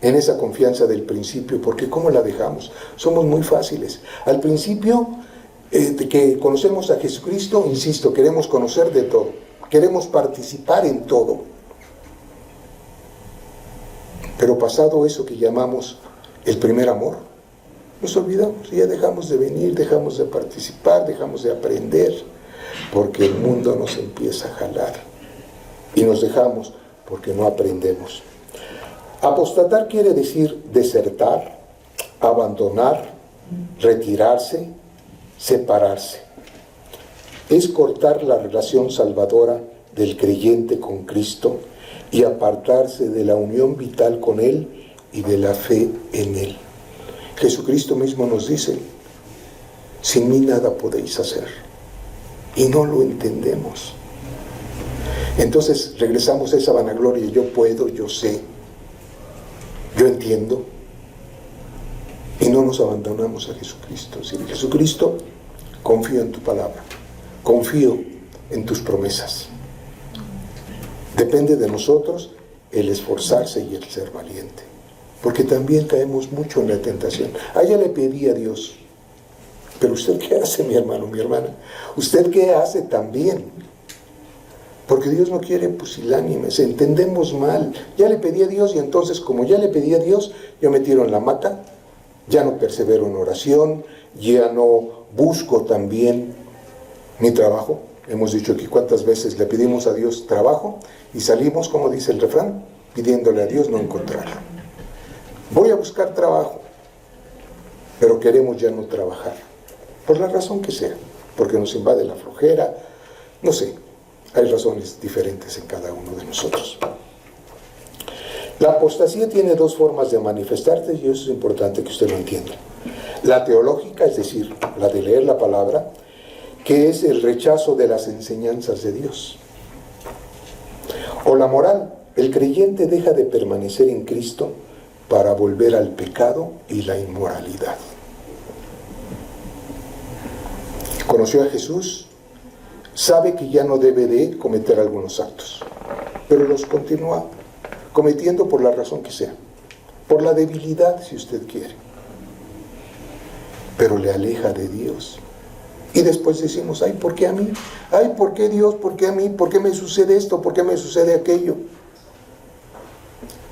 en esa confianza del principio, porque ¿cómo la dejamos? Somos muy fáciles. Al principio, de que conocemos a Jesucristo, insisto, queremos conocer de todo, queremos participar en todo. Pero pasado eso que llamamos el primer amor, nos olvidamos y ya dejamos de venir, dejamos de participar, dejamos de aprender, porque el mundo nos empieza a jalar y nos dejamos porque no aprendemos. Apostatar quiere decir desertar, abandonar, retirarse, separarse. Es cortar la relación salvadora del creyente con Cristo y apartarse de la unión vital con Él y de la fe en Él. Jesucristo mismo nos dice, sin mí nada podéis hacer. Y no lo entendemos. Entonces regresamos a esa vanagloria, yo puedo, yo sé, yo entiendo. Y no nos abandonamos a Jesucristo. Si Jesucristo, confío en tu palabra, confío en tus promesas. Depende de nosotros el esforzarse y el ser valiente. Porque también caemos mucho en la tentación. Ya le pedí a Dios. Pero ¿usted qué hace, mi hermano, mi hermana? ¿Usted qué hace también? Porque Dios no quiere pusilánimes, entendemos mal. Ya le pedí a Dios y entonces como ya le pedí a Dios, yo me tiro en la mata, ya no persevero en oración, ya no busco también mi trabajo. Hemos dicho aquí cuántas veces le pedimos a Dios trabajo y salimos, como dice el refrán, pidiéndole a Dios no encontrarlo. Voy a buscar trabajo, pero queremos ya no trabajar, por la razón que sea, porque nos invade la flojera, no sé, hay razones diferentes en cada uno de nosotros. La apostasía tiene dos formas de manifestarse y eso es importante que usted lo entienda. La teológica, es decir, la de leer la palabra, que es el rechazo de las enseñanzas de Dios. O la moral, el creyente deja de permanecer en Cristo para volver al pecado y la inmoralidad. Conoció a Jesús, sabe que ya no debe de cometer algunos actos, pero los continúa cometiendo por la razón que sea, por la debilidad si usted quiere, pero le aleja de Dios. Y después decimos, ay, ¿por qué a mí? Ay, ¿por qué Dios? ¿Por qué a mí? ¿Por qué me sucede esto? ¿Por qué me sucede aquello?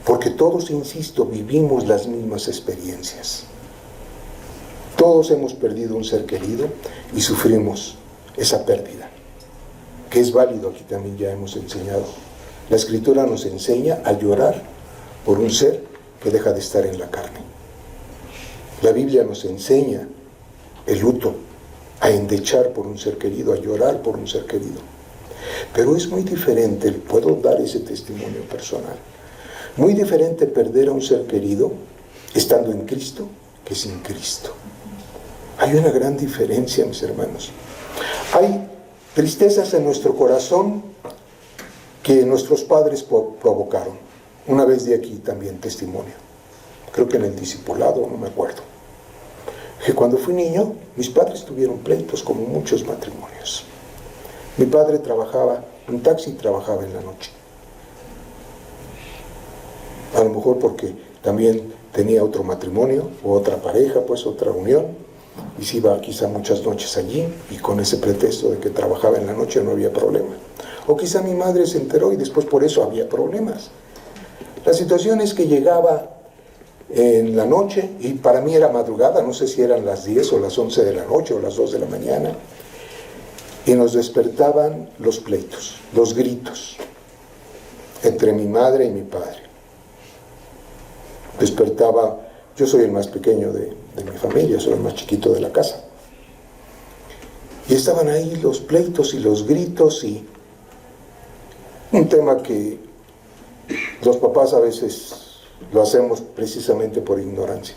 Porque todos, insisto, vivimos las mismas experiencias. Todos hemos perdido un ser querido y sufrimos esa pérdida, que es válido, aquí también ya hemos enseñado. La Escritura nos enseña a llorar por un ser que deja de estar en la carne. La Biblia nos enseña el luto, a endechar por un ser querido, a llorar por un ser querido. Pero es muy diferente, puedo dar ese testimonio personal, muy diferente perder a un ser querido estando en Cristo que sin Cristo. Hay una gran diferencia, mis hermanos. Hay tristezas en nuestro corazón que nuestros padres provocaron. Una vez de aquí también testimonio, creo que en el discipulado, no me acuerdo, que cuando fui niño, mis padres tuvieron pleitos como muchos matrimonios. Mi padre trabajaba en taxi y trabajaba en la noche. A lo mejor porque también tenía otro matrimonio o otra pareja, pues otra unión, y se iba quizá muchas noches allí y con ese pretexto de que trabajaba en la noche no había problema. O quizá mi madre se enteró y después por eso había problemas. La situación es que llegaba en la noche y para mí era madrugada, no sé si eran las 10 o las 11 de la noche o las 2 de la mañana, y nos despertaban los pleitos, los gritos entre mi madre y mi padre. despertaba. Yo soy el más pequeño de mi familia, soy el más chiquito de la casa. Y estaban ahí los pleitos y los gritos, y un tema que los papás a veces lo hacemos precisamente por ignorancia.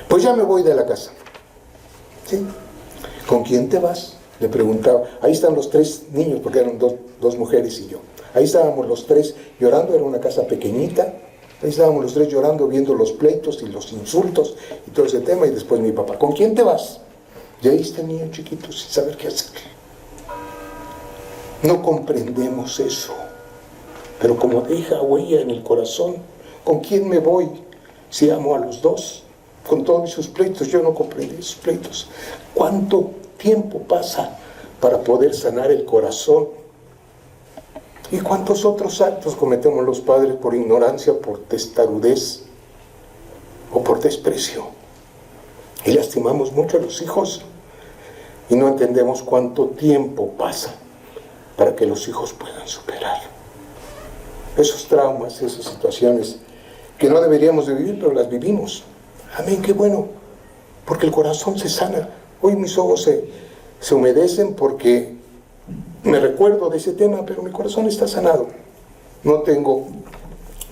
Pues ya me voy de la casa. ¿Sí? ¿Con quién te vas?, le preguntaba. Ahí están los tres niños, porque eran dos mujeres y yo. Ahí estábamos los tres llorando, era una casa pequeñita. Ahí estábamos los tres llorando, viendo los pleitos y los insultos y todo ese tema. Y después mi papá: ¿con quién te vas? Y ahí está el niño chiquito sin saber qué hacer. No comprendemos eso, pero como deja huella en el corazón. ¿Con quién me voy si amo a los dos? Con todos sus pleitos, yo no comprendí esos pleitos. ¿Cuánto tiempo pasa para poder sanar el corazón? ¿Y cuántos otros actos cometemos los padres por ignorancia, por testarudez o por desprecio? Y lastimamos mucho a los hijos y no entendemos cuánto tiempo pasa para que los hijos puedan superar esos traumas, esas situaciones que no deberíamos de vivir, pero las vivimos. Amén, qué bueno, porque el corazón se sana. Hoy mis ojos se humedecen porque me recuerdo de ese tema, pero mi corazón está sanado. No tengo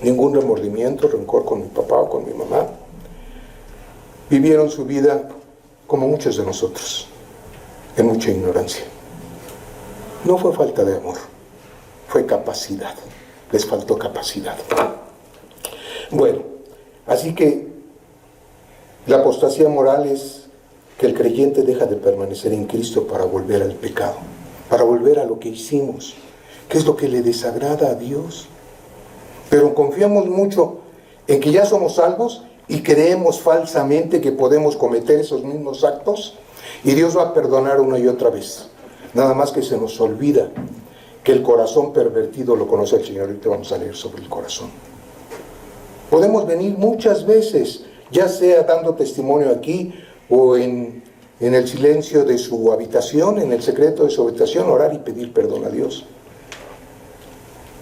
ningún remordimiento, rencor con mi papá o con mi mamá. Vivieron su vida como muchos de nosotros, en mucha ignorancia. No fue falta de amor, fue capacidad. Les faltó capacidad. Bueno, así que la apostasía moral es que el creyente deja de permanecer en Cristo para volver al pecado, para volver a lo que hicimos, que es lo que le desagrada a Dios. Pero confiamos mucho en que ya somos salvos y creemos falsamente que podemos cometer esos mismos actos y Dios va a perdonar una y otra vez. Nada más que se nos olvida que el corazón pervertido lo conoce el Señor. Ahorita vamos a leer sobre el corazón. Podemos venir muchas veces, ya sea dando testimonio aquí o en el silencio de su habitación, en el secreto de su habitación, orar y pedir perdón a Dios.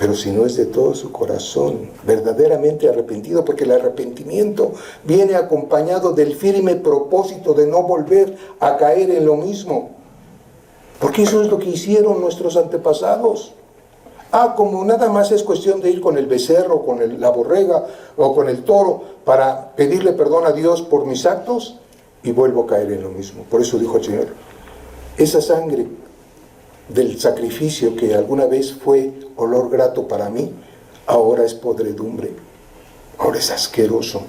Pero si no es de todo su corazón, verdaderamente arrepentido, porque el arrepentimiento viene acompañado del firme propósito de no volver a caer en lo mismo. Porque eso es lo que hicieron nuestros antepasados. Como nada más es cuestión de ir con el becerro, con la borrega o con el toro para pedirle perdón a Dios por mis actos, y vuelvo a caer en lo mismo. Por eso dijo el Señor: esa sangre del sacrificio que alguna vez fue olor grato para mí, ahora es podredumbre, ahora es asqueroso.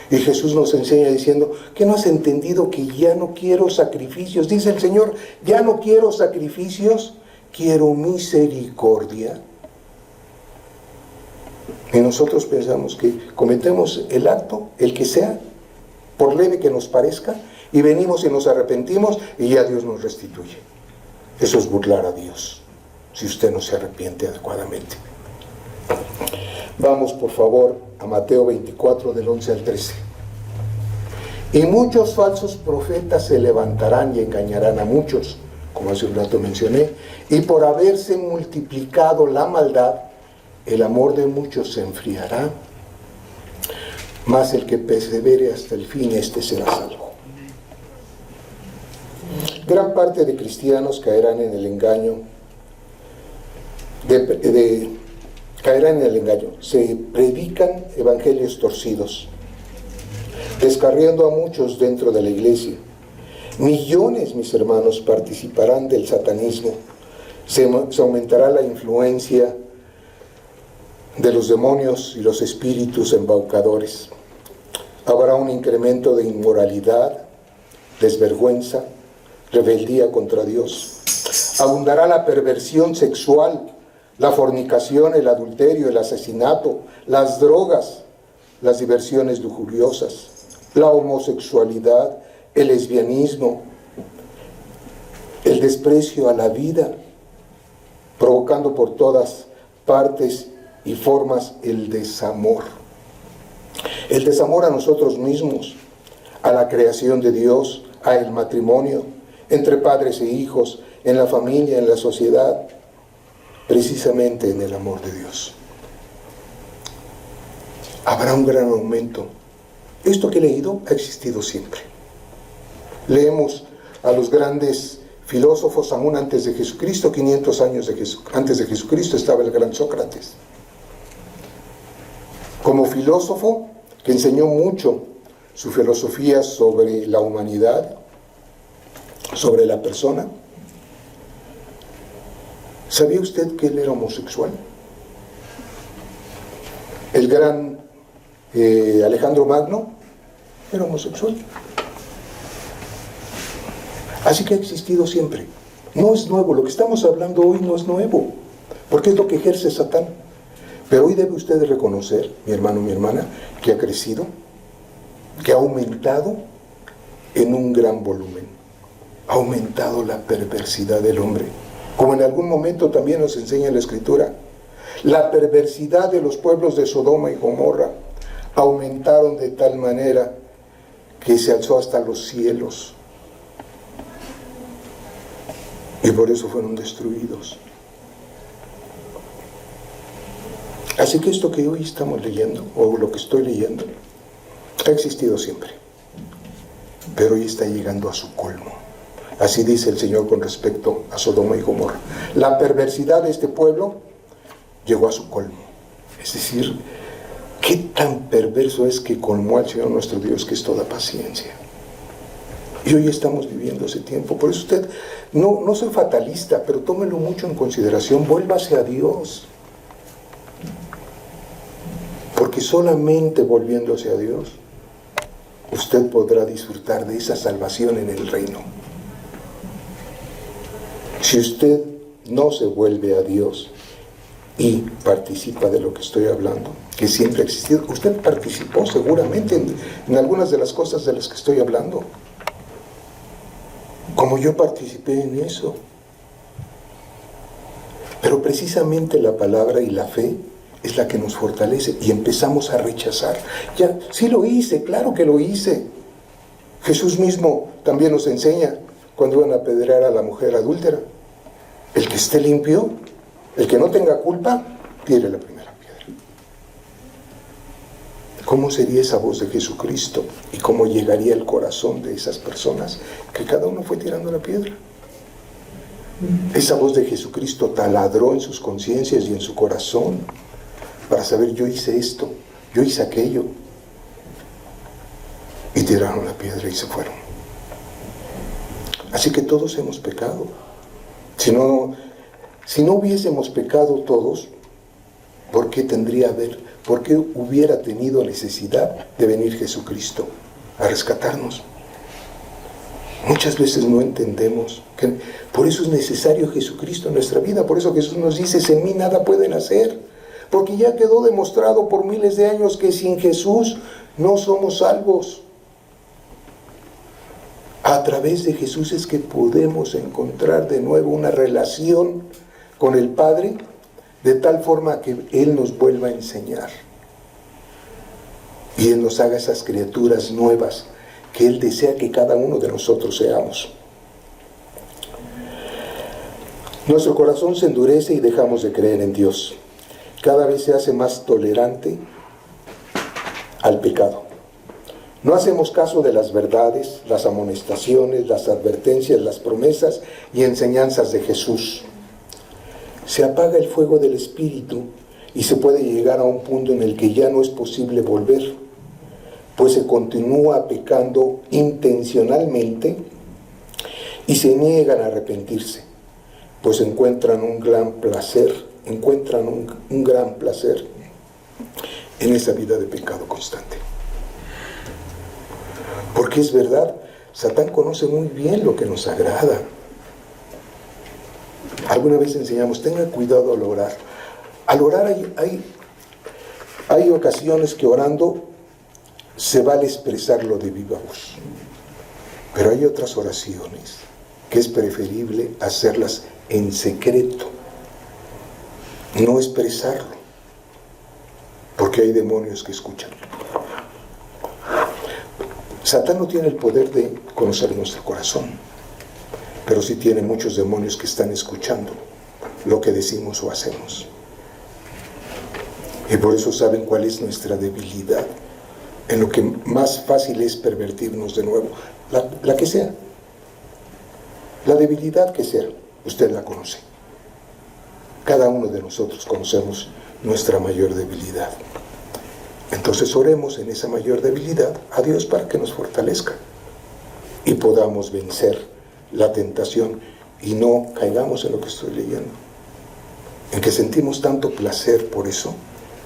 Y Jesús nos enseña diciendo: ¿que no has entendido que ya no quiero sacrificios? Dice el Señor: ya no quiero sacrificios, quiero misericordia. Y nosotros pensamos que cometemos el acto, el que sea, por leve que nos parezca, y venimos y nos arrepentimos y ya Dios nos restituye. Eso es burlar a Dios, si usted no se arrepiente adecuadamente. Vamos por favor a Mateo 24 del 11 al 13. Y muchos falsos profetas se levantarán y engañarán a muchos, como hace un rato mencioné, y por haberse multiplicado la maldad, el amor de muchos se enfriará, mas el que persevere hasta el fin, este será salvo. Gran parte de cristianos caerán en el engaño, caerán en el engaño. Se predican evangelios torcidos, descarriando a muchos dentro de la iglesia. Millones, mis hermanos, participarán del satanismo. Se aumentará la influencia de los demonios y los espíritus embaucadores. Habrá un incremento de inmoralidad, desvergüenza, rebeldía contra Dios. Abundará la perversión sexual, la fornicación, el adulterio, el asesinato, las drogas, las diversiones lujuriosas, la homosexualidad, el lesbianismo, el desprecio a la vida, provocando por todas partes y formas el desamor. El desamor a nosotros mismos, a la creación de Dios, al matrimonio, entre padres e hijos, en la familia, en la sociedad, precisamente en el amor de Dios. habrá un gran aumento. Esto que he leído ha existido siempre. Leemos a los grandes filósofos aún antes de Jesucristo, 500 años antes de Jesucristo estaba el gran Sócrates. Como filósofo que enseñó mucho su filosofía sobre la humanidad, sobre la persona. ¿Sabía usted que él era homosexual? El gran Alejandro Magno era homosexual. Así que ha existido siempre. No es nuevo, lo que estamos hablando hoy no es nuevo, porque es lo que ejerce Satán. Pero hoy debe usted reconocer, mi hermano, mi hermana, que ha crecido, que ha aumentado en un gran volumen. Ha aumentado la perversidad del hombre. Como en algún momento también nos enseña la Escritura, la perversidad de los pueblos de Sodoma y Gomorra aumentaron de tal manera que se alzó hasta los cielos. Y por eso fueron destruidos. Así que esto que hoy estamos leyendo, o lo que estoy leyendo, ha existido siempre. Pero hoy está llegando a su colmo. Así dice el Señor con respecto a Sodoma y Gomorra. La perversidad de este pueblo llegó a su colmo. Es decir, qué tan perverso es que colmó al Señor nuestro Dios, que es toda paciencia. Y hoy estamos viviendo ese tiempo. Por eso usted, no soy fatalista, pero tómelo mucho en consideración. Vuélvase a Dios. Porque solamente volviéndose a Dios, usted podrá disfrutar de esa salvación en el reino. Si usted no se vuelve a Dios y participa de lo que estoy hablando, que siempre ha existido, usted participó seguramente en algunas de las cosas de las que estoy hablando, como yo participé en eso. Pero precisamente la palabra y la fe es la que nos fortalece y empezamos a rechazar. Ya, sí lo hice, claro que lo hice. Jesús mismo también nos enseña cuando iban a apedrear a la mujer adúltera. El que esté limpio, el que no tenga culpa, tire la primera piedra. ¿Cómo sería esa voz de Jesucristo? ¿Y cómo llegaría el corazón de esas personas que cada uno fue tirando la piedra? Esa voz de Jesucristo taladró en sus conciencias y en su corazón para saber: yo hice esto, yo hice aquello. Y tiraron la piedra y se fueron. Así que todos hemos pecado. Si no hubiésemos pecado todos, ¿por qué hubiera tenido necesidad de venir Jesucristo a rescatarnos? Muchas veces no entendemos que por eso es necesario Jesucristo en nuestra vida. Por eso Jesús nos dice: en mí nada pueden hacer. Porque ya quedó demostrado por miles de años que sin Jesús no somos salvos. A través de Jesús es que podemos encontrar de nuevo una relación con el Padre, de tal forma que Él nos vuelva a enseñar. Y Él nos haga esas criaturas nuevas que Él desea que cada uno de nosotros seamos. Nuestro corazón se endurece y dejamos de creer en Dios. Cada vez se hace más tolerante al pecado. No hacemos caso de las verdades, las amonestaciones, las advertencias, las promesas y enseñanzas de Jesús. Se apaga el fuego del Espíritu y se puede llegar a un punto en el que ya no es posible volver, pues se continúa pecando intencionalmente y se niegan a arrepentirse, pues encuentran un gran placer en esa vida de pecado constante. Porque es verdad, Satán conoce muy bien lo que nos agrada. Alguna vez enseñamos: tenga cuidado al orar. Al orar hay ocasiones que orando se vale expresarlo de viva voz. Pero hay otras oraciones que es preferible hacerlas en secreto, no expresarlo, porque hay demonios que escuchan. Satán no tiene el poder de conocer nuestro corazón, pero sí tiene muchos demonios que están escuchando lo que decimos o hacemos. Y por eso saben cuál es nuestra debilidad, en lo que más fácil es pervertirnos de nuevo, la que sea, la debilidad que sea, usted la conoce. Cada uno de nosotros conocemos nuestra mayor debilidad. Entonces oremos en esa mayor debilidad a Dios para que nos fortalezca y podamos vencer la tentación y no caigamos en lo que estoy leyendo, en que sentimos tanto placer por eso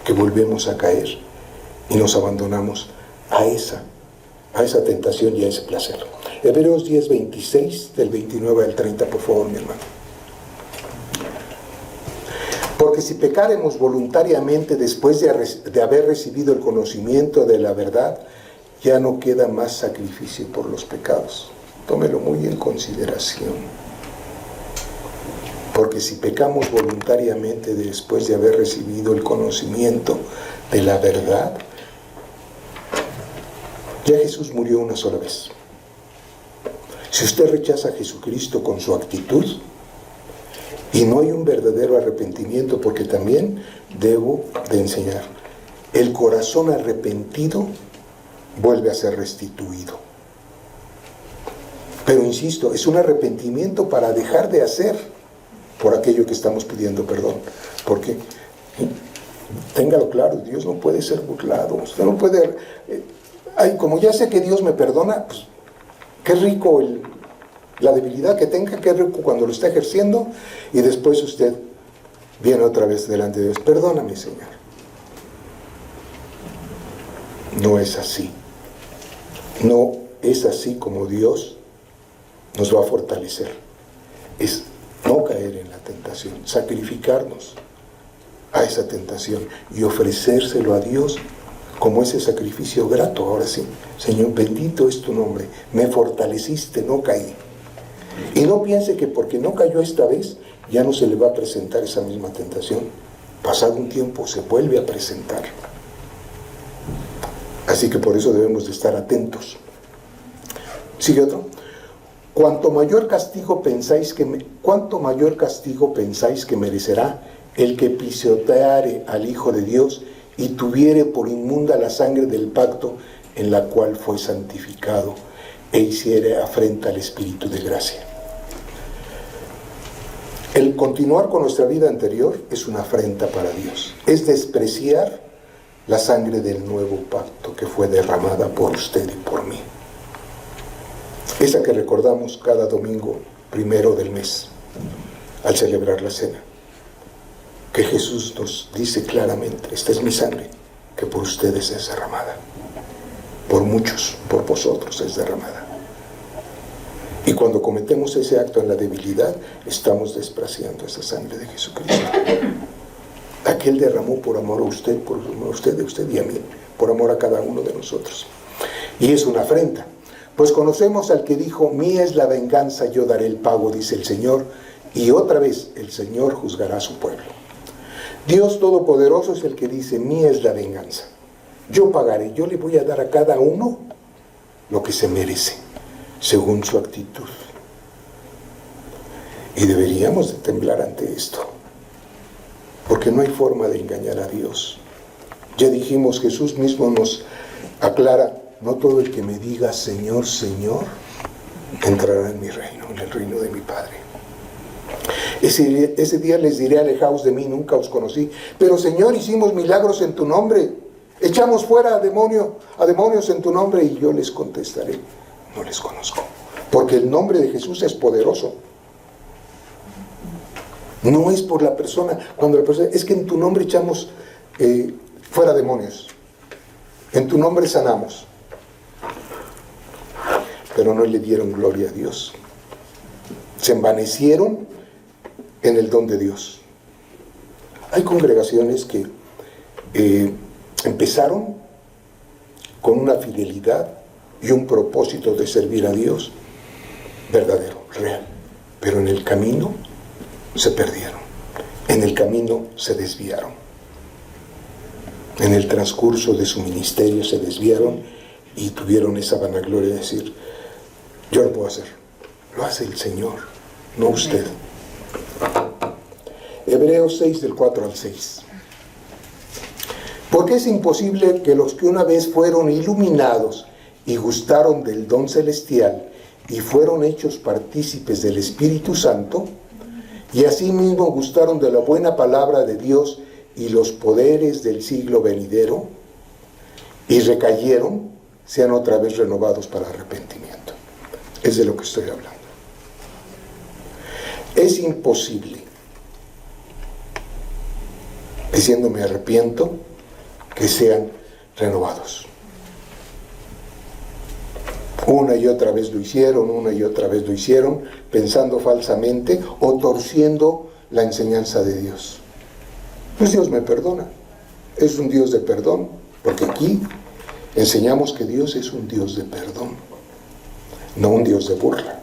que volvemos a caer y nos abandonamos a esa tentación y a ese placer. Hebreos 10:26, del 29 al 30, por favor, mi hermano. Porque si pecáremos voluntariamente después de haber recibido el conocimiento de la verdad, ya no queda más sacrificio por los pecados. Tómelo muy en consideración. Porque si pecamos voluntariamente después de haber recibido el conocimiento de la verdad, ya Jesús murió una sola vez. Si usted rechaza a Jesucristo con su actitud y no hay un verdadero arrepentimiento, porque también debo de enseñar, el corazón arrepentido vuelve a ser restituido. Pero insisto, es un arrepentimiento para dejar de hacer por aquello que estamos pidiendo perdón. Porque, téngalo claro, Dios no puede ser burlado. Usted no puede... como ya sé que Dios me perdona, pues qué rico la debilidad que tenga, qué rico cuando lo está ejerciendo, y después usted viene otra vez delante de Dios. Perdóname, Señor. No es así. No es así como Dios nos va a fortalecer. Es no caer en la tentación, sacrificarnos a esa tentación y ofrecérselo a Dios como ese sacrificio grato. Ahora sí, Señor, bendito es tu nombre, me fortaleciste, no caí. Y no piense que porque no cayó esta vez, ya no se le va a presentar esa misma tentación. Pasado un tiempo se vuelve a presentar. Así que por eso debemos de estar atentos. Sigue otro. Cuanto mayor castigo pensáis que merecerá el que pisoteare al Hijo de Dios y tuviere por inmunda la sangre del pacto en la cual fue santificado e hiciere afrenta al Espíritu de gracia. El continuar con nuestra vida anterior es una afrenta para Dios. Es despreciar la sangre del nuevo pacto que fue derramada por usted y por mí. Esa que recordamos cada domingo primero del mes, al celebrar la cena. Que Jesús nos dice claramente, esta es mi sangre, que por ustedes es derramada. Por muchos, por vosotros es derramada. Y cuando cometemos ese acto en la debilidad, estamos despreciando esa sangre de Jesucristo. Aquel derramó por amor a usted, por amor a usted y a mí, por amor a cada uno de nosotros. Y es una afrenta. Pues conocemos al que dijo, mía es la venganza, yo daré el pago, dice el Señor, y otra vez el Señor juzgará a su pueblo. Dios Todopoderoso es el que dice, mía es la venganza. Yo pagaré, yo le voy a dar a cada uno lo que se merece, según su actitud. Y deberíamos de temblar ante esto, porque no hay forma de engañar a Dios. Ya dijimos, Jesús mismo nos aclara, no todo el que me diga Señor, Señor, entrará en mi reino, en el reino de mi Padre. Ese día les diré, alejaos de mí, nunca os conocí. Pero Señor, hicimos milagros en tu nombre, echamos fuera a demonios en tu nombre, y yo les contestaré, no les conozco. Porque el nombre de Jesús es poderoso. No es por la persona, cuando la persona, es que en tu nombre echamos fuera demonios, en tu nombre sanamos. Pero no le dieron gloria a Dios. Se envanecieron en el don de Dios. Hay congregaciones que empezaron con una fidelidad y un propósito de servir a Dios verdadero, real. Pero en el camino se perdieron. En el camino se desviaron. En el transcurso de su ministerio se desviaron y tuvieron esa vanagloria de decir, yo lo puedo hacer. Lo hace el Señor, no usted. Hebreos 6, del 4 al 6. Porque es imposible que los que una vez fueron iluminados y gustaron del don celestial y fueron hechos partícipes del Espíritu Santo, y asimismo gustaron de la buena palabra de Dios y los poderes del siglo venidero, y recayeron, sean otra vez renovados para arrepentimiento. Es de lo que estoy hablando. Es imposible, diciendo me arrepiento, que sean renovados. Una y otra vez lo hicieron, pensando falsamente o torciendo la enseñanza de Dios. Pues Dios me perdona. Es un Dios de perdón, porque aquí enseñamos que Dios es un Dios de perdón, no un Dios de burla.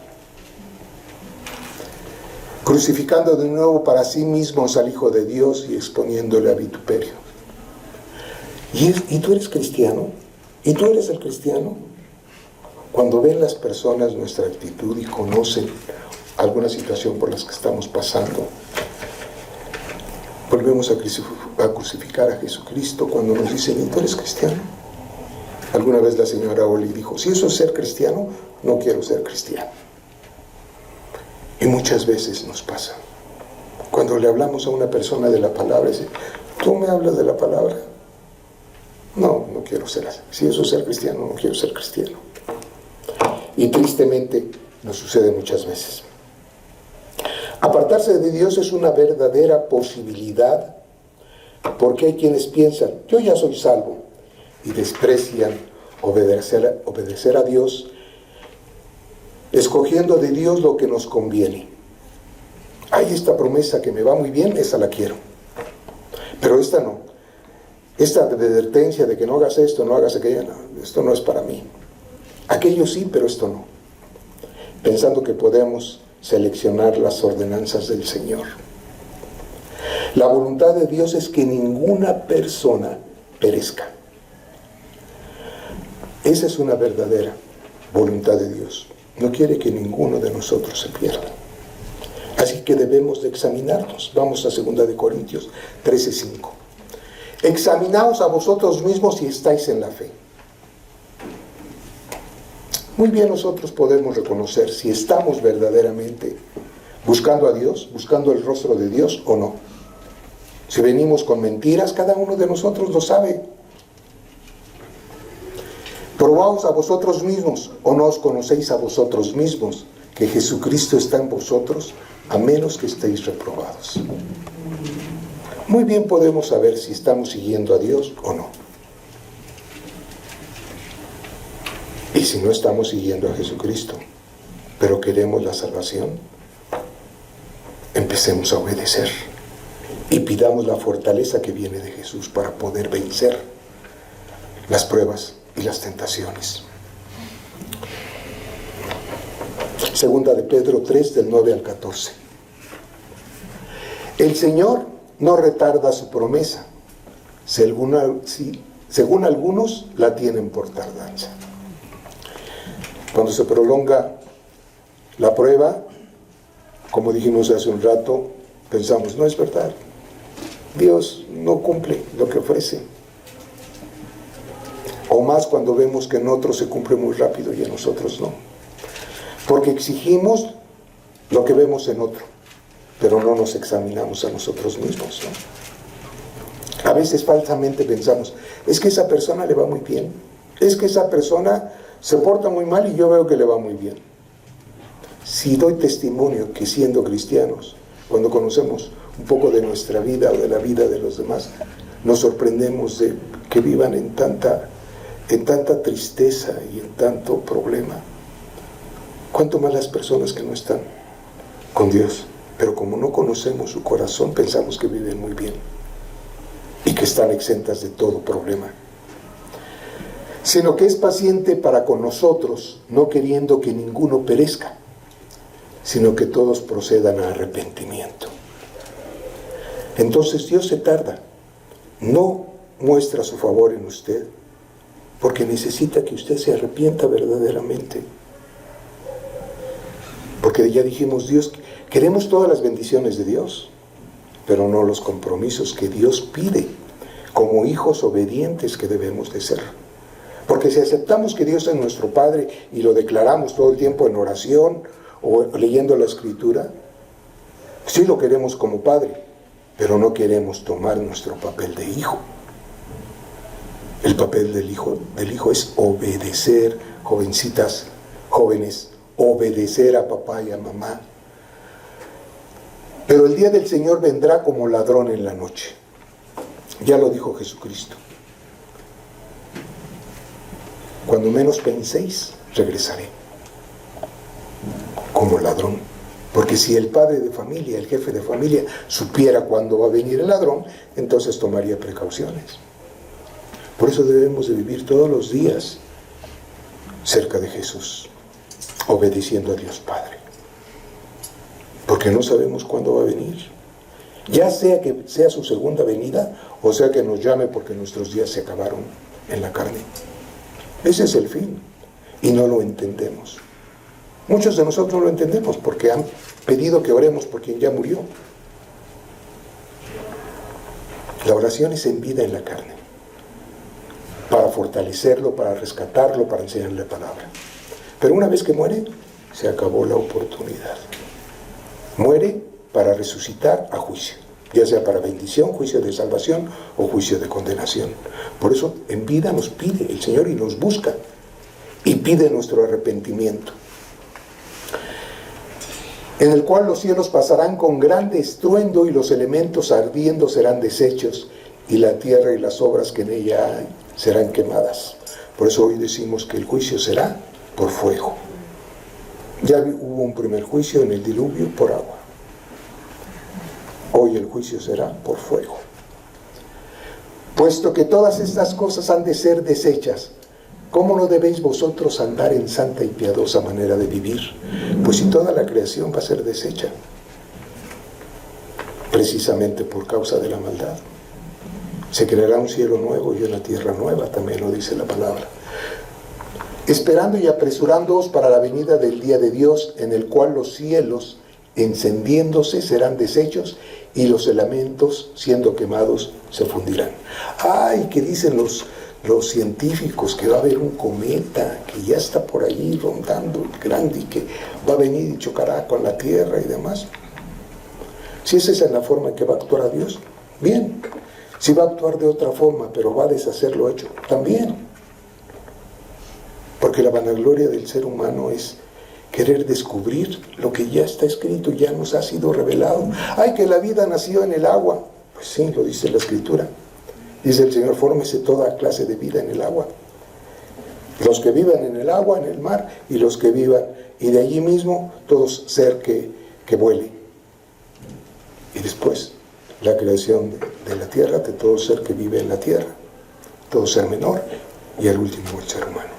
Crucificando de nuevo para sí mismos al Hijo de Dios y exponiéndole a vituperio. ¿Y tú eres cristiano? ¿Y tú eres el cristiano? Cuando ven las personas nuestra actitud y conocen alguna situación por las que estamos pasando, volvemos a crucificar a Jesucristo cuando nos dicen, ¿y tú eres cristiano? Alguna vez la señora Oli dijo, si eso es ser cristiano, no quiero ser cristiano. Y muchas veces nos pasa. Cuando le hablamos a una persona de la palabra, dice, ¿tú me hablas de la palabra? No quiero ser así. Si eso es ser cristiano, no quiero ser cristiano. Y tristemente nos sucede muchas veces. Apartarse de Dios es una verdadera posibilidad, porque hay quienes piensan, yo ya soy salvo, y desprecian obedecer a Dios, escogiendo de Dios lo que nos conviene. Hay esta promesa que me va muy bien, esa la quiero, pero esta no. Esta advertencia de que no hagas esto, no hagas aquello, no, esto no es para mí. Aquello sí, pero esto no. Pensando que podemos seleccionar las ordenanzas del Señor. La voluntad de Dios es que ninguna persona perezca. Esa es una verdadera voluntad de Dios. No quiere que ninguno de nosotros se pierda. Así que debemos de examinarnos. Vamos a 2 de Corintios 13:5. Examinaos a vosotros mismos si estáis en la fe. Muy bien, nosotros podemos reconocer si estamos verdaderamente buscando a Dios, buscando el rostro de Dios o no. Si venimos con mentiras, cada uno de nosotros lo sabe. Probaos a vosotros mismos, o no os conocéis a vosotros mismos, que Jesucristo está en vosotros, a menos que estéis reprobados. Muy bien podemos saber si estamos siguiendo a Dios o no. Y si no estamos siguiendo a Jesucristo, pero queremos la salvación, empecemos a obedecer y pidamos la fortaleza que viene de Jesús para poder vencer las pruebas y las tentaciones. 2 de Pedro 3, del 9 al 14. El Señor no retarda su promesa, según algunos la tienen por tardanza. Cuando se prolonga la prueba, como dijimos hace un rato, pensamos, no es verdad, Dios no cumple lo que ofrece. O más cuando vemos que en otros se cumple muy rápido y en nosotros no. Porque exigimos lo que vemos en otro, pero no nos examinamos a nosotros mismos, ¿no? A veces falsamente pensamos, es que esa persona le va muy bien, es que esa persona se porta muy mal y yo veo que le va muy bien. Si doy testimonio que siendo cristianos, cuando conocemos un poco de nuestra vida o de la vida de los demás, nos sorprendemos de que vivan en tanta tristeza y en tanto problema. ¿Cuánto más las personas que no están con Dios? Pero como no conocemos su corazón, pensamos que viven muy bien y que están exentas de todo problema. Sino que es paciente para con nosotros, no queriendo que ninguno perezca, sino que todos procedan a arrepentimiento. Entonces Dios se tarda, no muestra su favor en usted, porque necesita que usted se arrepienta verdaderamente. Porque ya dijimos, Dios, queremos todas las bendiciones de Dios, pero no los compromisos que Dios pide como hijos obedientes que debemos de ser. Porque si aceptamos que Dios es nuestro Padre y lo declaramos todo el tiempo en oración o leyendo la Escritura, sí lo queremos como Padre, pero no queremos tomar nuestro papel de hijo. El papel del hijo es obedecer, jovencitas, jóvenes, obedecer a papá y a mamá. Pero el día del Señor vendrá como ladrón en la noche. Ya lo dijo Jesucristo. Cuando menos penséis, regresaré. Como ladrón. Porque si el padre de familia, el jefe de familia, supiera cuándo va a venir el ladrón, entonces tomaría precauciones. Por eso debemos de vivir todos los días cerca de Jesús, obedeciendo a Dios Padre. Porque no sabemos cuándo va a venir. Ya sea que sea su segunda venida, o sea que nos llame porque nuestros días se acabaron en la carne. Ese es el fin, y no lo entendemos. Muchos de nosotros no lo entendemos porque han pedido que oremos por quien ya murió. La oración es en vida en la carne, para fortalecerlo, para rescatarlo, para enseñarle la palabra. Pero una vez que muere, se acabó la oportunidad. Muere para resucitar a juicio, ya sea para bendición, juicio de salvación o juicio de condenación. Por eso en vida nos pide el Señor y nos busca y pide nuestro arrepentimiento, en el cual los cielos pasarán con grande estruendo y los elementos ardiendo serán deshechos y la tierra y las obras que en ella hay serán quemadas. Por eso hoy decimos que el juicio será por fuego. Ya hubo un primer juicio en el diluvio por agua. Hoy el juicio será por fuego. Puesto que todas estas cosas han de ser deshechas, ¿cómo no debéis vosotros andar en santa y piadosa manera de vivir? Pues si toda la creación va a ser deshecha, precisamente por causa de la maldad. Se creará un cielo nuevo y una tierra nueva, también lo dice la palabra. Esperando y apresurándoos para la venida del día de Dios, en el cual los cielos, encendiéndose, serán deshechos, y los elementos, siendo quemados, se fundirán. ¡Ay! ¿Qué dicen los científicos? Que va a haber un cometa que ya está por allí rondando, grande, y que va a venir y chocará con la tierra y demás. Si esa es la forma en que va a actuar Dios, bien. Si va a actuar de otra forma, pero va a deshacer lo hecho, también. Porque la vanagloria del ser humano es querer descubrir lo que ya está escrito, ya nos ha sido revelado. ¡Ay, que la vida nació en el agua! Pues sí, lo dice la Escritura. Dice el Señor, fórmese toda clase de vida en el agua. Los que vivan en el agua, en el mar, y los que vivan, y de allí mismo, todo ser que vuele. Y después, la creación de la tierra, de todo ser que vive en la tierra, todo ser menor, y al último el ser humano.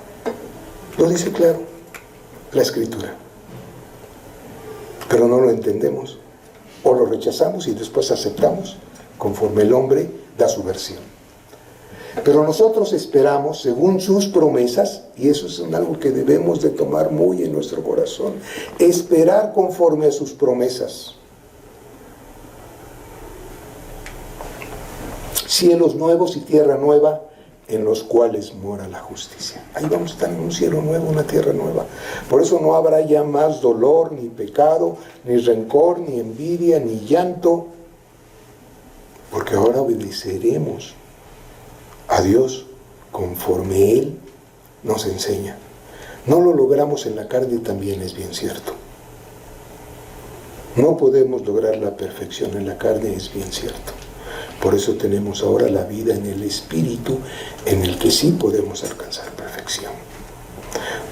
Lo dice claro la Escritura. Pero no lo entendemos, o lo rechazamos y después aceptamos, conforme el hombre da su versión. Pero nosotros esperamos según sus promesas, y eso es algo que debemos de tomar muy en nuestro corazón, esperar conforme a sus promesas. Cielos nuevos y tierra nueva, en los cuales mora la justicia. Ahí vamos a estar en un cielo nuevo, una tierra nueva. Por eso no habrá ya más dolor, ni pecado, ni rencor, ni envidia, ni llanto, porque ahora obedeceremos a Dios conforme Él nos enseña. No lo logramos en la carne, también es bien cierto. No podemos lograr la perfección en la carne, es bien cierto. Por eso tenemos ahora la vida en el Espíritu, en el que sí podemos alcanzar perfección.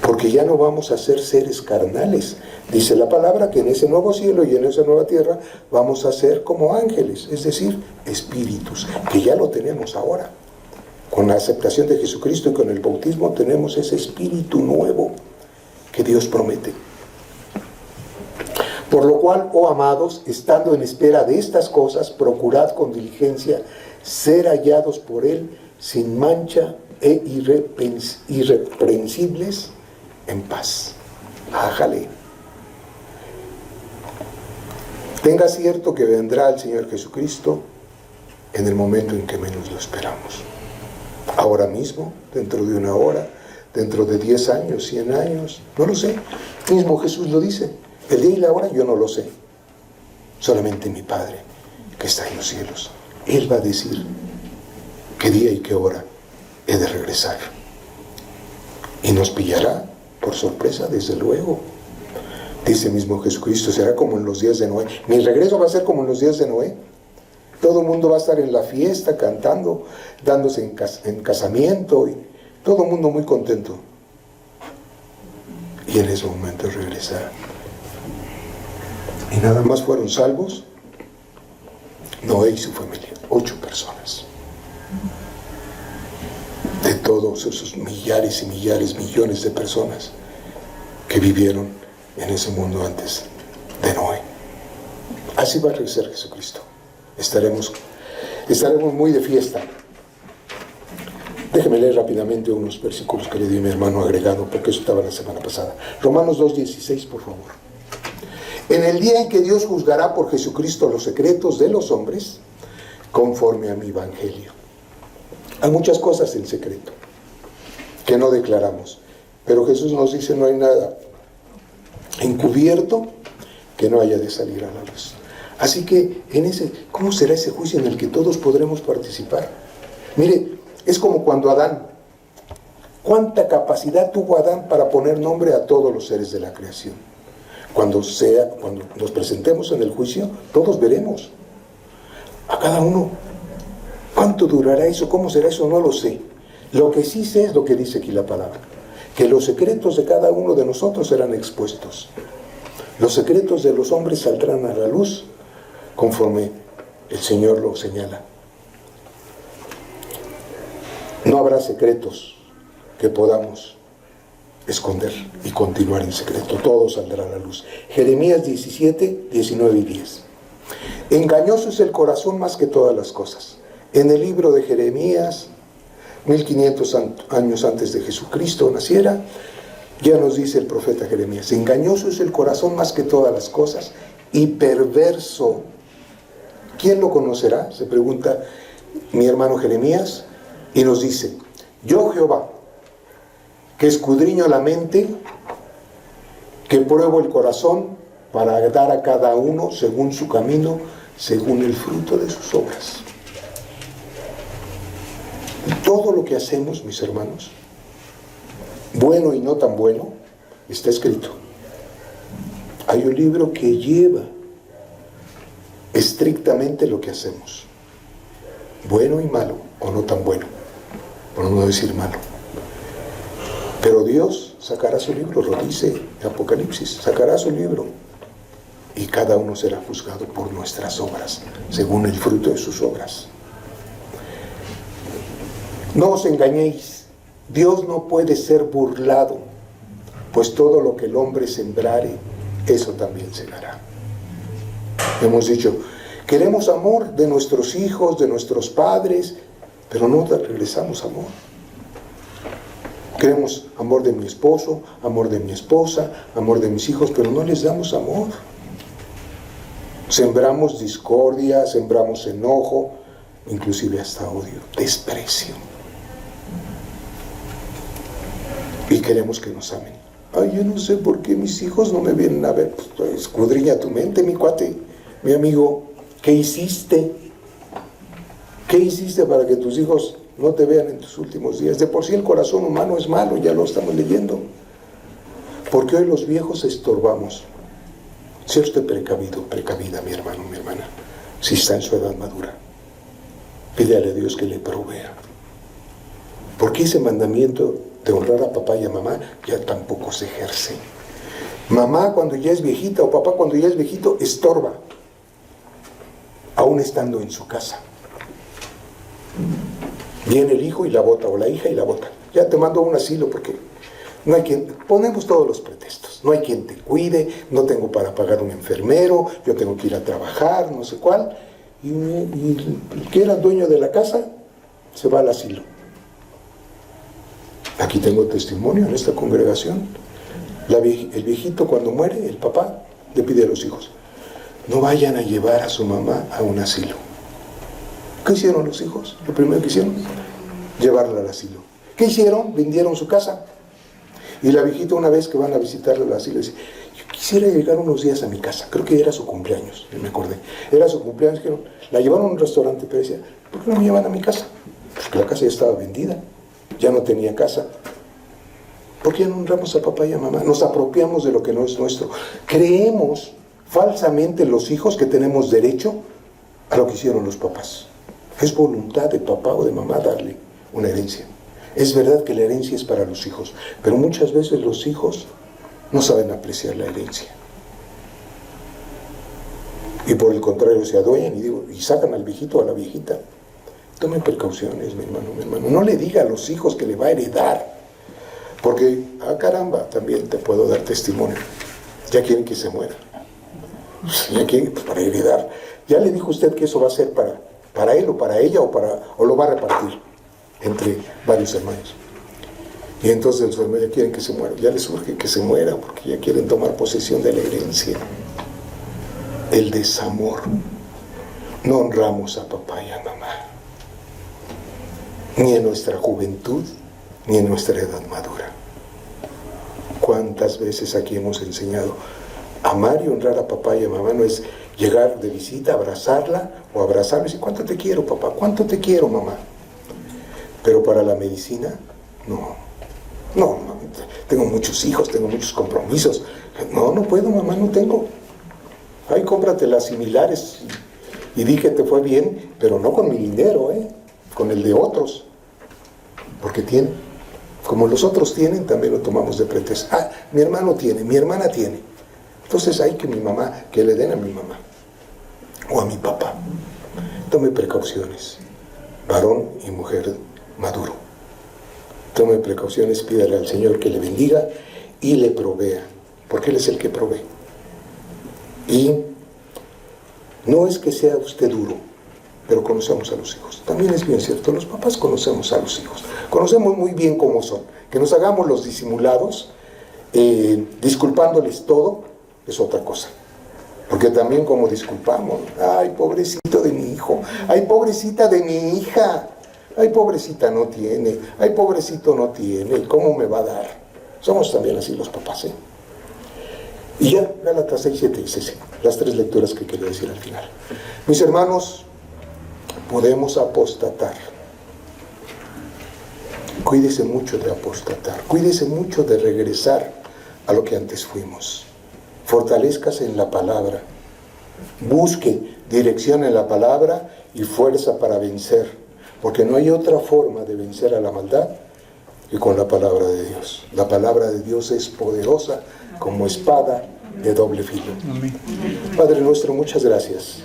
Porque ya no vamos a ser seres carnales. Dice la palabra que en ese nuevo cielo y en esa nueva tierra vamos a ser como ángeles, es decir, espíritus, que ya lo tenemos ahora. Con la aceptación de Jesucristo y con el bautismo tenemos ese espíritu nuevo que Dios promete. Por lo cual, oh amados, estando en espera de estas cosas, procurad con diligencia ser hallados por Él sin mancha e irreprensibles en paz. Ájale. Tenga cierto que vendrá el Señor Jesucristo en el momento en que menos lo esperamos. Ahora mismo, dentro de una hora, dentro de 10 años, 100 años, no lo sé. Mismo Jesús lo dice. El día y la hora yo no lo sé. Solamente mi Padre, que está en los cielos. Él va a decir qué día y qué hora he de regresar. Y nos pillará por sorpresa, desde luego. Dice mismo Jesucristo, será como en los días de Noé. Mi regreso va a ser como en los días de Noé. Todo el mundo va a estar en la fiesta, cantando, dándose en casamiento, y todo el mundo muy contento. Y en ese momento regresará. Y nada más fueron salvos Noé y su familia, 8 personas. De todos esos millares y millares, millones de personas que vivieron en ese mundo antes de Noé. Así va a regresar Jesucristo. Estaremos muy de fiesta. Déjeme leer rápidamente unos versículos que le di a mi hermano agregado, porque eso estaba la semana pasada. Romanos 2:16, por favor. En el día en que Dios juzgará por Jesucristo los secretos de los hombres, conforme a mi evangelio. Hay muchas cosas en secreto que no declaramos, pero Jesús nos dice: no hay nada encubierto que no haya de salir a la luz. Así que, ¿cómo será ese juicio en el que todos podremos participar? Mire, es como cuando Adán, ¿cuánta capacidad tuvo Adán para poner nombre a todos los seres de la creación? Cuando nos presentemos en el juicio, todos veremos a cada uno. ¿Cuánto durará eso? ¿Cómo será eso? No lo sé. Lo que sí sé es lo que dice aquí la palabra, que los secretos de cada uno de nosotros serán expuestos. Los secretos de los hombres saldrán a la luz conforme el Señor lo señala. No habrá secretos que podamos esconder y continuar en secreto. Todo saldrá a la luz. Jeremías 17, 19 y 10. Engañoso es el corazón más que todas las cosas. En el libro de Jeremías, 1500 años antes de Jesucristo naciera, ya nos dice el profeta Jeremías: engañoso es el corazón más que todas las cosas y perverso. ¿Quién lo conocerá?, se pregunta mi hermano Jeremías, y nos dice: yo, Jehová, que escudriño la mente, que pruebo el corazón para dar a cada uno según su camino, según el fruto de sus obras. Y todo lo que hacemos, mis hermanos, bueno y no tan bueno, está escrito. Hay un libro que lleva estrictamente lo que hacemos, bueno y malo, o no tan bueno, por no decir malo. Pero Dios sacará su libro, lo dice Apocalipsis, sacará su libro, y cada uno será juzgado por nuestras obras, según el fruto de sus obras. No os engañéis, Dios no puede ser burlado, pues todo lo que el hombre sembrare, eso también segará. Hemos dicho, queremos amor de nuestros hijos, de nuestros padres, pero no regresamos amor. Queremos amor de mi esposo, amor de mi esposa, amor de mis hijos, pero no les damos amor. Sembramos discordia, sembramos enojo, inclusive hasta odio, desprecio. Y queremos que nos amen. Ay, yo no sé por qué mis hijos no me vienen a ver. Pues, escudriña tu mente, mi cuate, mi amigo. ¿Qué hiciste? ¿Qué hiciste para que tus hijos no te vean en tus últimos días? De por sí el corazón humano es malo, ya lo estamos leyendo. Porque hoy los viejos estorbamos. Sea usted precavido, precavida, mi hermano, mi hermana, si está en su edad madura. Pídale a Dios que le provea. Porque ese mandamiento de honrar a papá y a mamá ya tampoco se ejerce. Mamá cuando ya es viejita o papá cuando ya es viejito estorba, aún estando en su casa. Viene el hijo y la bota, o la hija y la bota. Ya te mando a un asilo porque no hay quien, ponemos todos los pretextos. No hay quien te cuide, no tengo para pagar un enfermero, yo tengo que ir a trabajar, no sé cuál. Y el que era dueño de la casa se va al asilo. Aquí tengo testimonio en esta congregación. El viejito cuando muere, el papá le pide a los hijos: no vayan a llevar a su mamá a un asilo. ¿Qué hicieron los hijos? Lo primero que hicieron, llevarla al asilo. ¿Qué hicieron? Vendieron su casa. Y la viejita, una vez que van a visitarla al asilo, dice: yo quisiera llegar unos días a mi casa. Creo que era su cumpleaños, me acordé. Era su cumpleaños, la llevaron a un restaurante, pero decía: ¿por qué no me llevan a mi casa? Porque la casa ya estaba vendida, ya no tenía casa. ¿Por qué no honramos a papá y a mamá? Nos apropiamos de lo que no es nuestro. Creemos falsamente los hijos que tenemos derecho a lo que hicieron los papás. Es voluntad de papá o de mamá darle una herencia. Es verdad que la herencia es para los hijos, pero muchas veces los hijos no saben apreciar la herencia. Y por el contrario se adueñan y sacan al viejito o a la viejita. Tomen precauciones, mi hermano. No le diga a los hijos que le va a heredar. Porque, caramba, también te puedo dar testimonio. Ya quieren que se muera. Ya quieren, pues, para heredar. Ya le dijo usted que eso va a ser para él o para ella o lo va a repartir entre varios hermanos. Y entonces los hermanos ya quieren que se muera. Ya les surge que se muera porque ya quieren tomar posesión de la herencia. El desamor. No honramos a papá y a mamá. Ni en nuestra juventud, ni en nuestra edad madura. ¿Cuántas veces aquí hemos enseñado? Amar y honrar a papá y a mamá no es llegar de visita, abrazarla o abrazarme y decir: ¿cuánto te quiero, papá? ¿Cuánto te quiero, mamá? Pero para la medicina, no, tengo muchos hijos, tengo muchos compromisos. No puedo, mamá, no tengo. Ay, cómprate las similares y di que te fue bien, pero no con mi dinero, con el de otros. Porque tienen. Como los otros tienen, también lo tomamos de pretexto. Mi hermano tiene, mi hermana tiene. Entonces hay que que le den a mi mamá o a mi papá. Tome precauciones, varón y mujer maduro. Tome precauciones, pídale al Señor que le bendiga y le provea, porque Él es el que provee. Y no es que sea usted duro, pero conocemos a los hijos. También es bien cierto, los papás conocemos a los hijos. Conocemos muy bien cómo son. Que nos hagamos los disimulados, disculpándoles todo, es otra cosa. Porque también como disculpamos: ay, pobrecito de mi hijo, ay, pobrecita de mi hija, ay, pobrecita no tiene, ay, pobrecito no tiene, ¿cómo me va a dar? Somos también así los papás, Y ya, Gálatas 6, 7 y 6, las 3 lecturas que quería decir al final. Mis hermanos, podemos apostatar. Cuídese mucho de apostatar, cuídese mucho de regresar a lo que antes fuimos. Fortalezcase en la palabra, busque dirección en la palabra y fuerza para vencer, porque no hay otra forma de vencer a la maldad que con la palabra de Dios. La palabra de Dios es poderosa como espada de doble filo. Amén. Padre nuestro, muchas gracias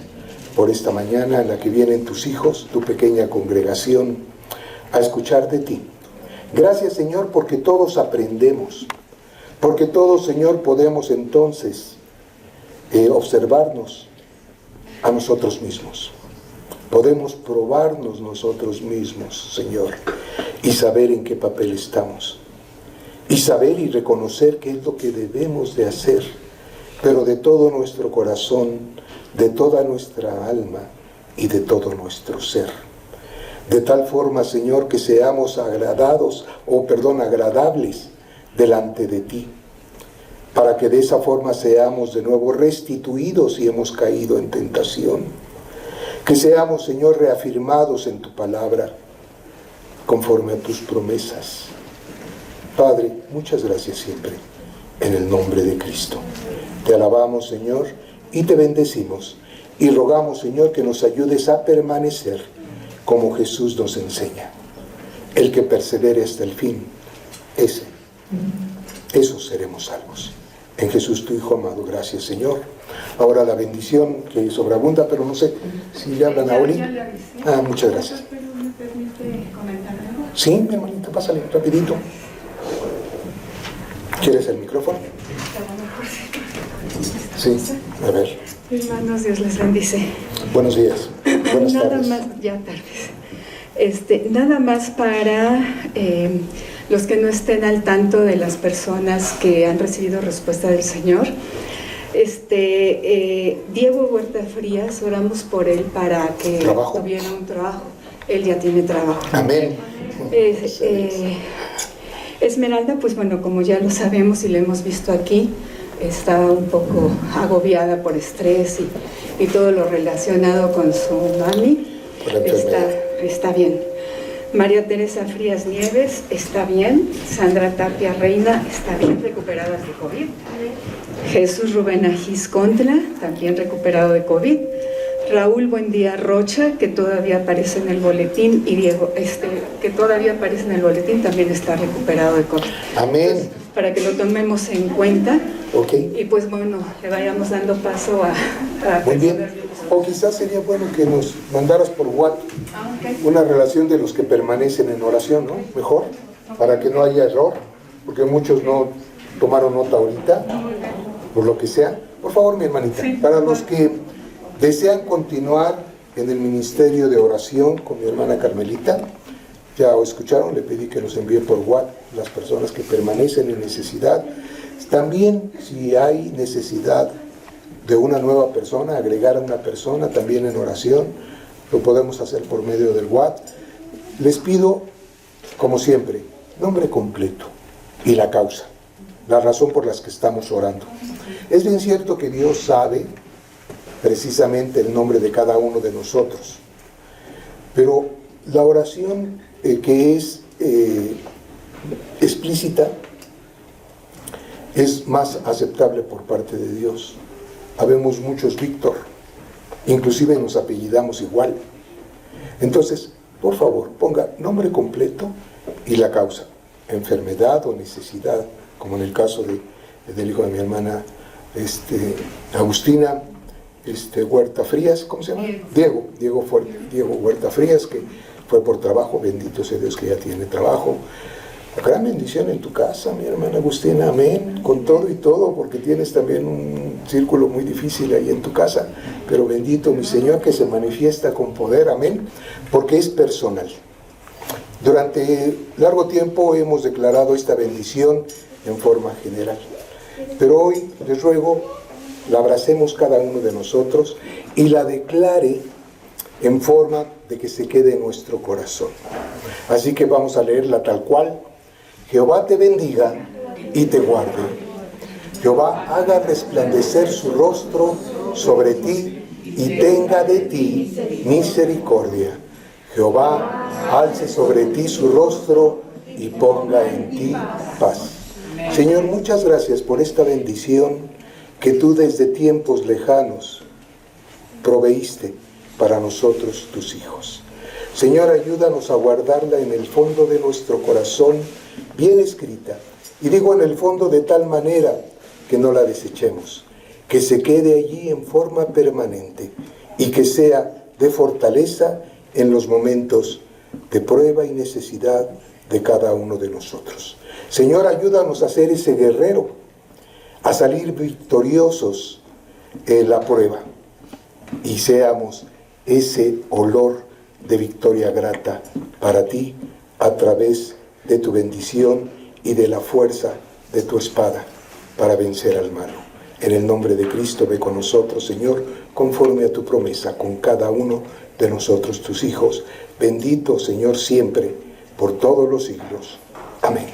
por esta mañana en la que vienen tus hijos, tu pequeña congregación, a escuchar de ti. Gracias, Señor, porque todos aprendemos, porque todos, Señor, podemos entonces observarnos a nosotros mismos. Podemos probarnos nosotros mismos, Señor, y saber en qué papel estamos. Y saber y reconocer qué es lo que debemos de hacer, pero de todo nuestro corazón, de toda nuestra alma y de todo nuestro ser. De tal forma, Señor, que seamos agradables delante de ti, para que de esa forma seamos de nuevo restituidos si hemos caído en tentación. Que seamos, Señor, reafirmados en tu palabra, conforme a tus promesas. Padre, muchas gracias siempre, en el nombre de Cristo. Te alabamos, Señor, y te bendecimos, y rogamos, Señor, que nos ayudes a permanecer como Jesús nos enseña. El que persevere hasta el fin, esos seremos salvos. En Jesús tu Hijo amado, gracias, Señor. Ahora la bendición que sobreabunda, pero no sé si le hablan a Oli. Muchas gracias. ¿Pero me permite comentar algo? Sí, mi hermanita, pásale rapidito. ¿Quieres el micrófono? Sí, a ver. Hermanos, Dios les bendice. Buenos días. Buenas tardes. Nada más para los que no estén al tanto de las personas que han recibido respuesta del Señor. Diego Huerta Frías, oramos por él para que ¿Trabajo? tuviera un trabajo. Él ya tiene trabajo. Amén. Esmeralda, pues bueno, como ya lo sabemos y lo hemos visto aquí, está un poco agobiada por estrés y todo lo relacionado con su mami. Está bien. María Teresa Frías Nieves está bien. Sandra Tapia Reina está bien, recuperadas de COVID. Jesús Rubén Ajís Contla, también recuperado de COVID. Raúl Buendía Rocha, que todavía aparece en el boletín, y Diego, que todavía aparece en el boletín, también está recuperado de COVID. Amén. Entonces, para que lo tomemos en cuenta. Ok. Y pues bueno, le vayamos dando paso a Muy bien. O quizás sería bueno que nos mandaras por WhatsApp una relación de los que permanecen en oración, ¿no? Mejor, para que no haya error, porque muchos no tomaron nota ahorita, por lo que sea. Por favor, mi hermanita, para los que desean continuar en el ministerio de oración con mi hermana Carmelita, ya lo escucharon, le pedí que nos envíe por WhatsApp las personas que permanecen en necesidad. También, si hay necesidad de una nueva persona, agregar a una persona también en oración, lo podemos hacer por medio del WhatsApp. Les pido, como siempre, nombre completo y la causa, la razón por la que estamos orando. Es bien cierto que Dios sabe precisamente el nombre de cada uno de nosotros, pero la oración que es explícita es más aceptable por parte de Dios. Habemos muchos Víctor, inclusive nos apellidamos igual. Entonces, por favor, ponga nombre completo y la causa, enfermedad o necesidad, como en el caso del hijo de mi hermana Agustina Huerta Frías, ¿cómo se llama? Diego Huerta Frías, que fue por trabajo, bendito sea Dios que ya tiene trabajo. Gran bendición en tu casa, mi hermana Agustina, amén, con todo y todo, porque tienes también un círculo muy difícil ahí en tu casa, pero bendito mi Señor que se manifiesta con poder, amén, porque es personal. Durante largo tiempo hemos declarado esta bendición en forma general, pero hoy les ruego la abracemos cada uno de nosotros y la declare en forma de que se quede en nuestro corazón. Así que vamos a leerla tal cual. Jehová te bendiga y te guarde. Jehová haga resplandecer su rostro sobre ti y tenga de ti misericordia. Jehová alce sobre ti su rostro y ponga en ti paz. Señor, muchas gracias por esta bendición que tú desde tiempos lejanos proveíste para nosotros, tus hijos. Señor, ayúdanos a guardarla en el fondo de nuestro corazón, bien escrita, y digo en el fondo de tal manera que no la desechemos, que se quede allí en forma permanente y que sea de fortaleza en los momentos de prueba y necesidad de cada uno de nosotros. Señor, ayúdanos a ser ese guerrero, a salir victoriosos en la prueba y seamos ese olor de victoria grata para ti a través de tu bendición y de la fuerza de tu espada para vencer al malo. En el nombre de Cristo, ve con nosotros, Señor, conforme a tu promesa, con cada uno de nosotros, tus hijos. Bendito, Señor, siempre, por todos los siglos. Amén.